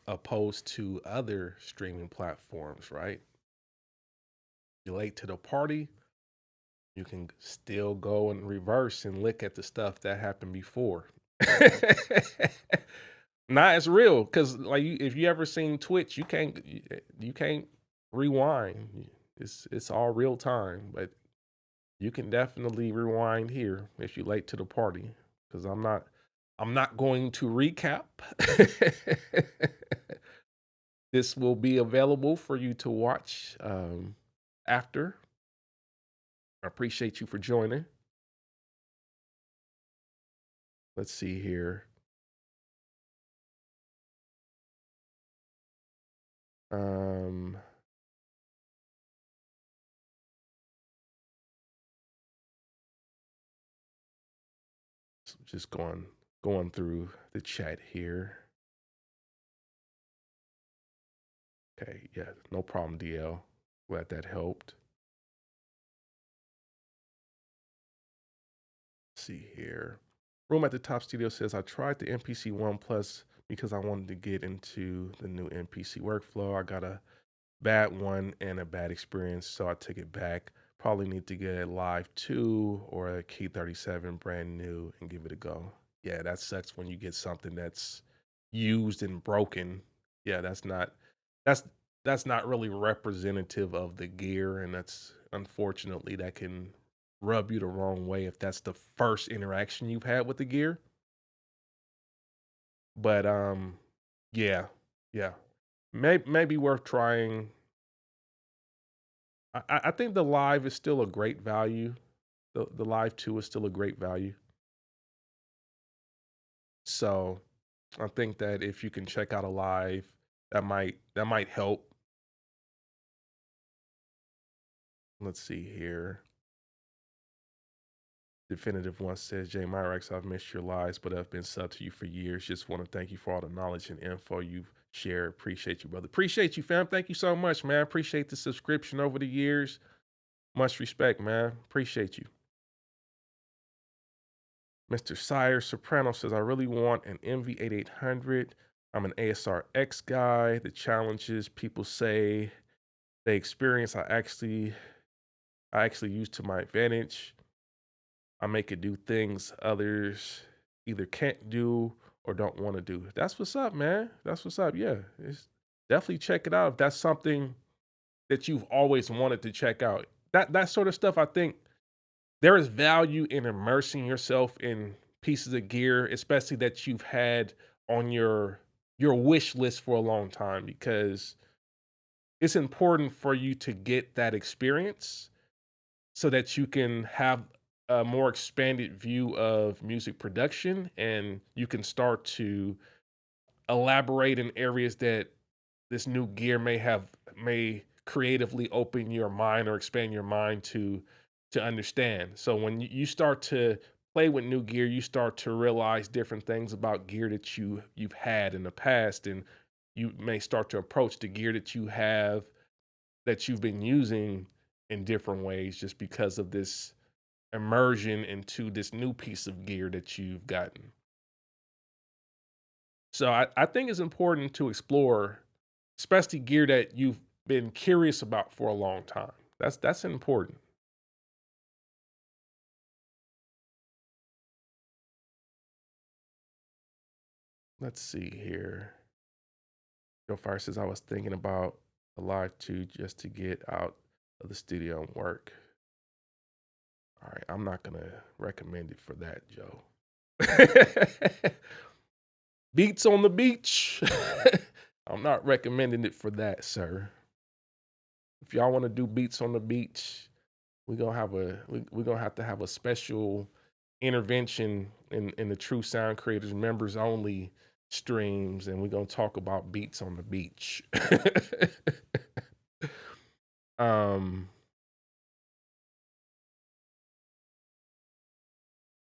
[SPEAKER 1] opposed to other streaming platforms, right? You're late to the party, you can still go in reverse and look at the stuff that happened before. Not as real, because like if you ever seen Twitch, you can't rewind. It's all real time, but you can definitely rewind here if you're late to the party. Because I'm not going to recap. This will be available for you to watch after. I appreciate you for joining. Let's see here. Um, just going through the chat here. Okay, yeah, no problem, DL. Glad that helped. Let's see here. Room at the Top Studio says, I tried the MPC One Plus because I wanted to get into the new MPC workflow. I got a bad one and a bad experience, so I took it back. Probably need to get a Live 2 or a Key 37 brand new and give it a go. Yeah, that sucks when you get something that's used and broken. Yeah, that's that's not really representative of the gear, and that's unfortunately that can rub you the wrong way if that's the first interaction you've had with the gear. But yeah, yeah. Maybe worth trying. I think the live is still a great value. The live 2 is still a great value. So I think that if you can check out a live, that might help. Let's see here. Definitive One says, Jay Myrex, I've missed your lives, but I've been sub to you for years. Just want to thank you for all the knowledge and info you've shared. Appreciate you, brother. Appreciate you, fam. Thank you so much, man. Appreciate the subscription over the years. Much respect, man. Appreciate you. Mr. Sire Soprano says, I really want an MV8800. I'm an ASRX guy. The challenges people say they experience, I actually use to my advantage. I make it do things others either can't do or don't want to do. That's what's up, man. That's what's up. Yeah, it's definitely check it out if that's something that you've always wanted to check out. That sort of stuff, I think there is value in immersing yourself in pieces of gear, especially that you've had on your wish list for a long time, because it's important for you to get that experience so that you can have a more expanded view of music production, and you can start to elaborate in areas that this new gear may creatively open your mind or expand your mind to understand. So when you start to play with new gear, you start to realize different things about gear that you've had in the past, and you may start to approach the gear that you have that you've been using in different ways just because of this immersion into this new piece of gear that you've gotten. So I think it's important to explore, especially gear that you've been curious about for a long time. That's important. Let's see here. Joe Fire says, I was thinking about a live 2 just to get out of the studio and work. All right, I'm not gonna recommend it for that, Joe. Beats on the beach. I'm not recommending it for that, sir. If y'all want to do beats on the beach, we're gonna have to have a special intervention in the True Sound Creators members only streams, and we're gonna talk about beats on the beach. um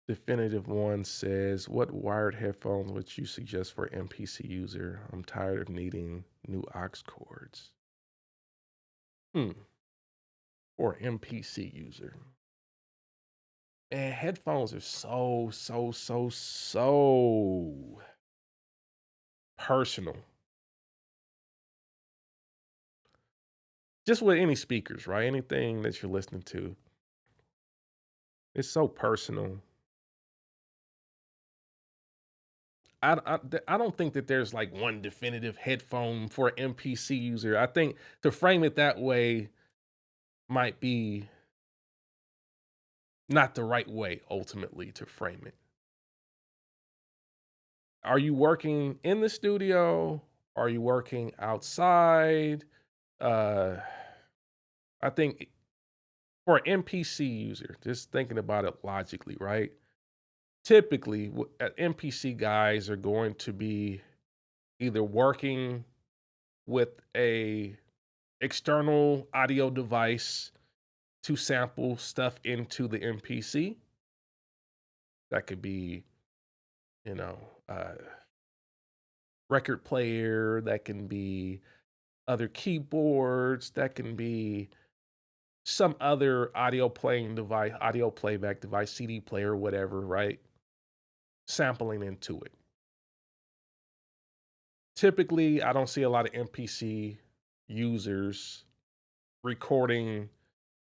[SPEAKER 1] Definitive One says, what wired headphones would you suggest for MPC user? I'm tired of needing new aux cords. For MPC user. And headphones are so personal. Just with any speakers, right? Anything that you're listening to, it's so personal. I don't think that there's like one definitive headphone for an MPC user. I think to frame it that way might be not the right way ultimately to frame it. Are you working in the studio? Are you working outside? Uh, I think for an MPC user, just thinking about it logically, right? Typically, MPC guys are going to be either working with a external audio device to sample stuff into the MPC. That could be, you know, record player, that can be other keyboards, that can be some other audio playing device, audio playback device, CD player, whatever, right? Sampling into it. Typically, I don't see a lot of MPC users recording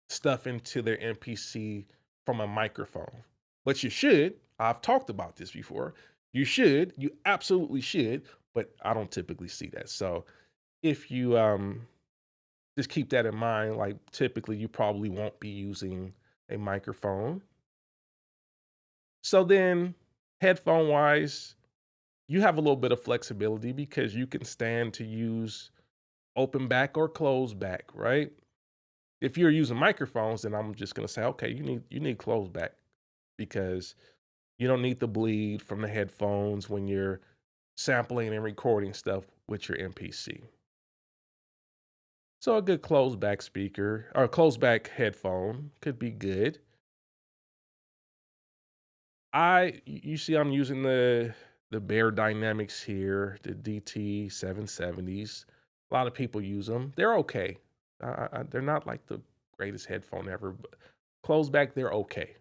[SPEAKER 1] stuff into their MPC from a microphone. But you should. I've talked about this before. You should. You absolutely should. But I don't typically see that. So if you just keep that in mind, like typically you probably won't be using a microphone. So then, headphone wise, you have a little bit of flexibility because you can stand to use open back or closed back, right? If you're using microphones, then I'm just gonna say, okay, you need closed back because you don't need the bleed from the headphones when you're sampling and recording stuff with your MPC. So a good closed back speaker or closed back headphone could be good. You see I'm using the Bear Dynamics here, the DT 770s. A lot of people use them. They're okay. They're not like the greatest headphone ever, but closed back, they're okay.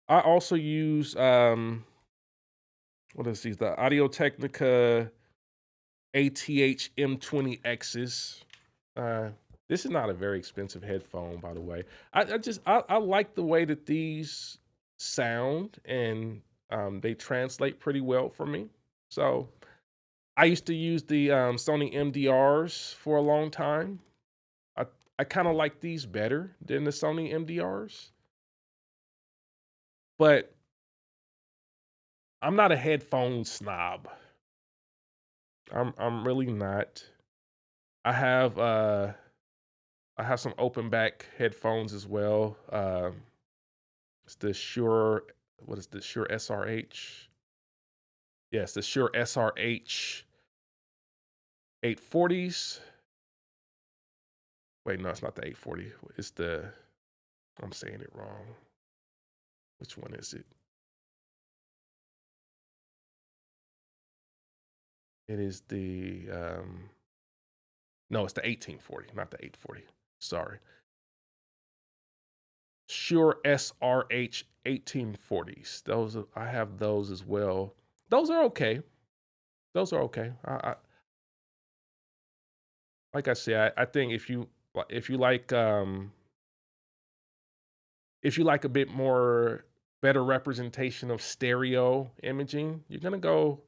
[SPEAKER 1] I also use what is these? The Audio Technica ATH M20Xs. Uh, this is not a very expensive headphone, by the way. I like the way that these sound and they translate pretty well for me. So I used to use the Sony MDRs for a long time. I I kind of like these better than the Sony MDRs, but I'm not a headphone snob. I'm really not. I have uh I have some open back headphones as well. It's the Shure, what is the Shure SRH? Yes, the Shure SRH 840s. Wait, no, it's not the 840. It's the, I'm saying it wrong. Which one is it? It is the, no, it's the 1840, not the 840. Sorry. Shure SRH 1840s. I have those as well. Those are okay. Those are okay. Like I said, I think if you like if you like a bit more better representation of stereo imaging, you're gonna go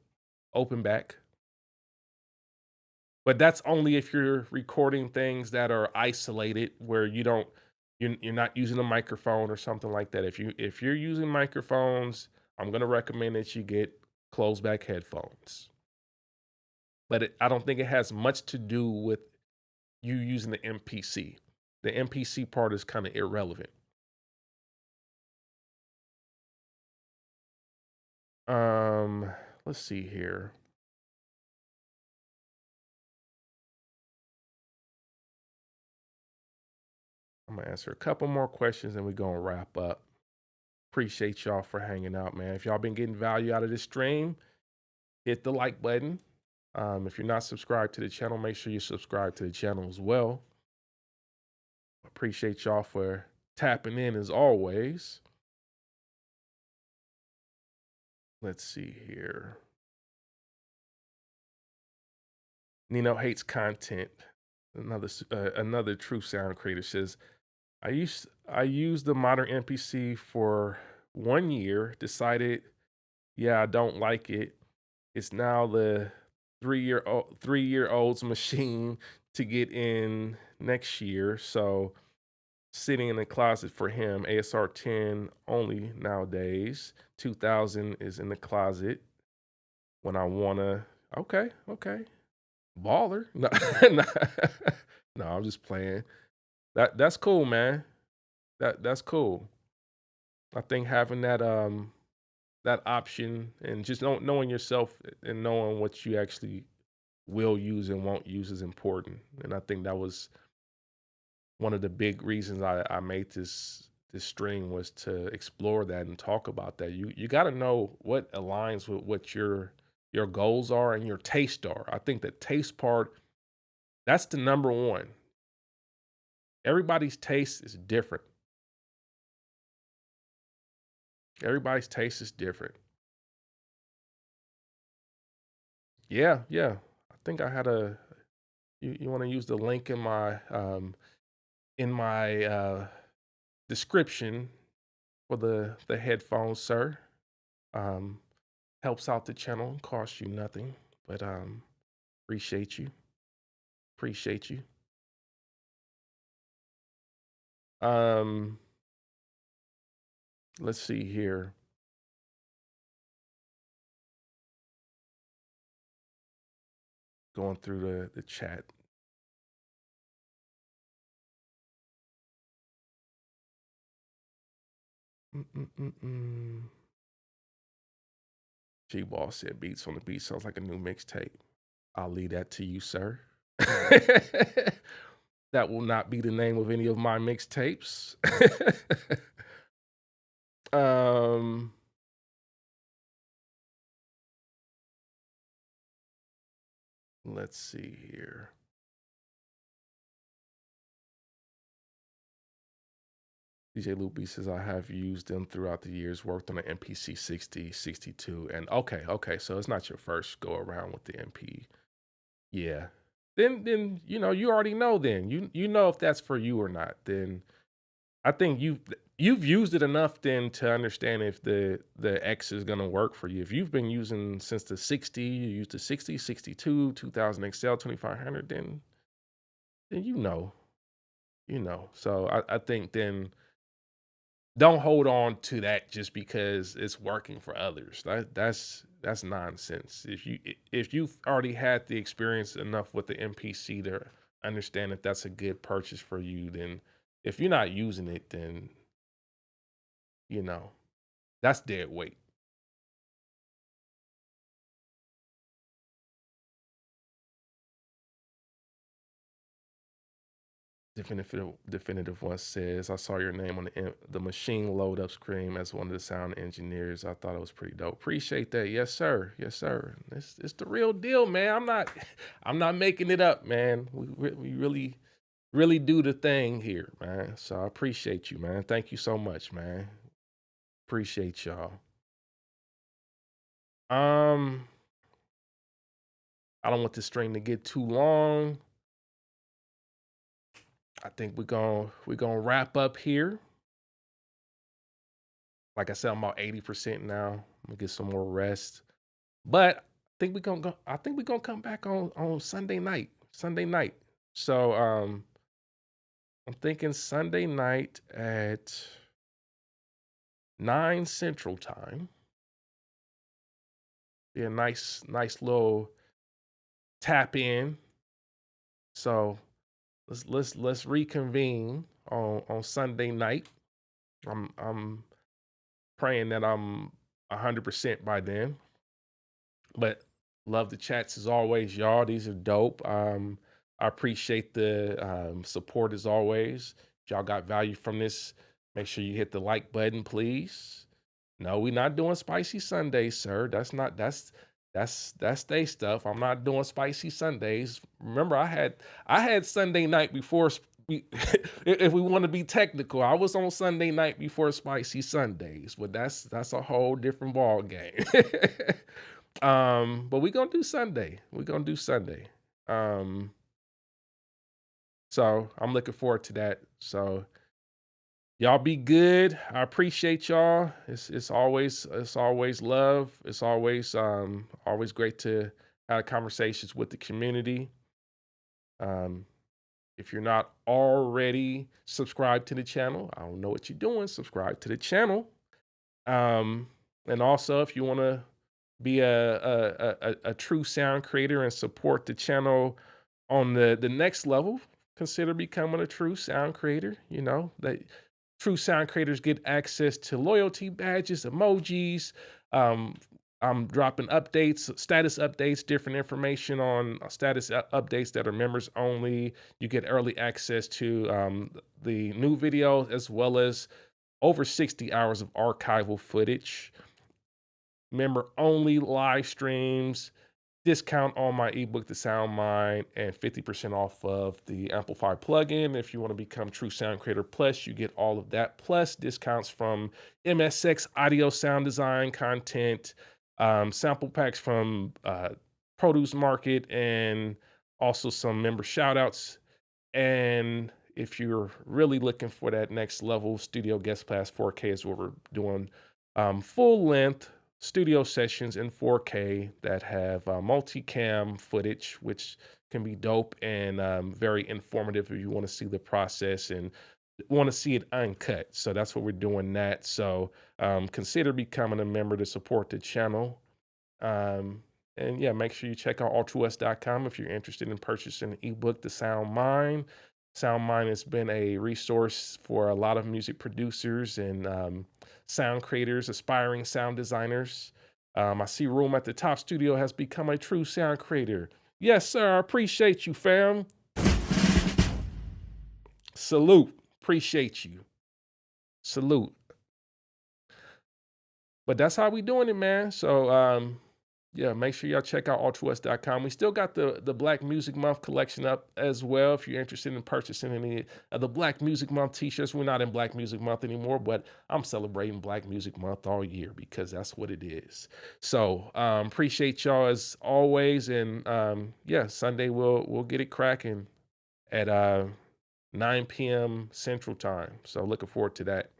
[SPEAKER 1] open back. But that's only if you're recording things that are isolated where you're not using a microphone or something like that. If you're using microphones, I'm gonna recommend that you get closed back headphones. But I don't think it has much to do with you using the MPC. The MPC part is kind of irrelevant. Um, let's see here. I'm gonna answer a couple more questions and we're gonna wrap up. Appreciate y'all for hanging out, man. If y'all been getting value out of this stream, hit the like button. If you're not subscribed to the channel, make sure you subscribe to the channel as well. Appreciate y'all for tapping in as always. Let's see here. Nino hates content. Another true sound creator says, I used the modern MPC for 1 year, decided, yeah, I don't like it. It's now the 3 year old's machine to get in next year. So sitting in the closet for him, ASR 10 only nowadays. 2000 is in the closet when I wanna. Okay, okay, baller. No, no, no, I'm just playing. That's cool, man. That's cool. I think having that option and just knowing yourself and knowing what you actually will use and won't use is important. And I think that was one of the big reasons I made this stream was to explore that and talk about that. You got to know what aligns with what your goals are and your taste are. I think the taste part, that's the number one. Everybody's taste is different. Everybody's taste is different. Yeah, yeah. I think I had a you want to use the link in my description for the headphones, sir. Um, helps out the channel, costs you nothing, but appreciate you, appreciate you. Um, let's see here. going through the chat. G-Ball said beats on the beat sounds like a new mixtape. I'll leave that to you, sir. That will not be the name of any of my mixtapes. Let's see here. DJ Loopy says, I have used them throughout the years, worked on the MPC 60, 62, and okay, so it's not your first go around with the MP. Yeah. Then you know, you already know then. You know if that's for you or not. Then I think you've used it enough then to understand if the X is gonna work for you. If you've been using since the 60, you used the 60, 62, 2000 XL 2500, then you know. So I think then don't hold on to that just because it's working for others. That's nonsense. If you've already had the experience enough with the MPC to understand that that's a good purchase for you, then if you're not using it, then you know that's dead weight. Definitive one says, I saw your name on the machine load up screen as one of the sound engineers. I thought it was pretty dope. Appreciate that. Yes, sir. Yes, sir. It's the real deal, man. I'm not making it up, man. We really do the thing here, man. So I appreciate you, man. Thank you so much, man. Appreciate y'all. I don't want this stream to get too long. I think we're gonna wrap up here. Like I said, I'm about 80% now. I'm gonna get some more rest. But I think we're gonna come back on Sunday night. Sunday night. So I'm thinking Sunday night at 9 Central Time. Be a nice little tap in. So let's reconvene on Sunday night. I'm praying that I'm 100% by then. But love the chats as always, y'all. These are dope. I appreciate the support as always. If y'all got value from this, make sure you hit the like button, please. No, we're not doing spicy Sundays, sir. That's they stuff. I'm not doing spicy Sundays. Remember, I had Sunday night before. If we want to be technical, I was on Sunday night before spicy Sundays, but that's a whole different ball game. But we're gonna do Sunday. So I'm looking forward to that. So y'all be good. I appreciate y'all. It's always love. It's always great to have conversations with the community. If you're not already subscribed to the channel, I don't know what you're doing. Subscribe to the channel. And also if you want to be a true sound creator and support the channel on the next level, consider becoming a true sound creator. You know that true sound creators get access to loyalty badges, emojis. I'm dropping updates, status updates, different information on status updates that are members only. You get early access to the new videos as well as over 60 hours of archival footage, member only live streams, discount on my ebook, The Sound Mind, and 50% off of the Amplify plugin. If you want to become True Sound Creator Plus, you get all of that, plus discounts from MSX audio sound design content, sample packs from Produce Market, and also some member shout outs. And if you're really looking for that next level, Studio Guest Pass 4K is what we're doing. Full length studio sessions in 4K that have multicam footage, which can be dope and very informative if you want to see the process and want to see it uncut. So that's what we're doing that. So consider becoming a member to support the channel. And yeah, make sure you check out altruist.com if you're interested in purchasing an ebook, The Sound Mind. Sound Mind has been a resource for a lot of music producers and sound creators, aspiring sound designers. I see Room at the Top Studio has become a true sound creator. Yes, sir. I appreciate you, fam. Salute. Appreciate you. Salute. But that's how we doing it, man. So yeah, make sure y'all check out altruist.com. We still got the Black Music Month collection up as well. If you're interested in purchasing any of the Black Music Month t-shirts, we're not in Black Music Month anymore, but I'm celebrating Black Music Month all year because that's what it is. So appreciate y'all as always. And yeah, Sunday we'll get it cracking at 9 p.m. Central Time. So looking forward to that.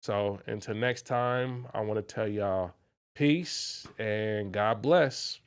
[SPEAKER 1] So until next time, I want to tell y'all peace and God bless.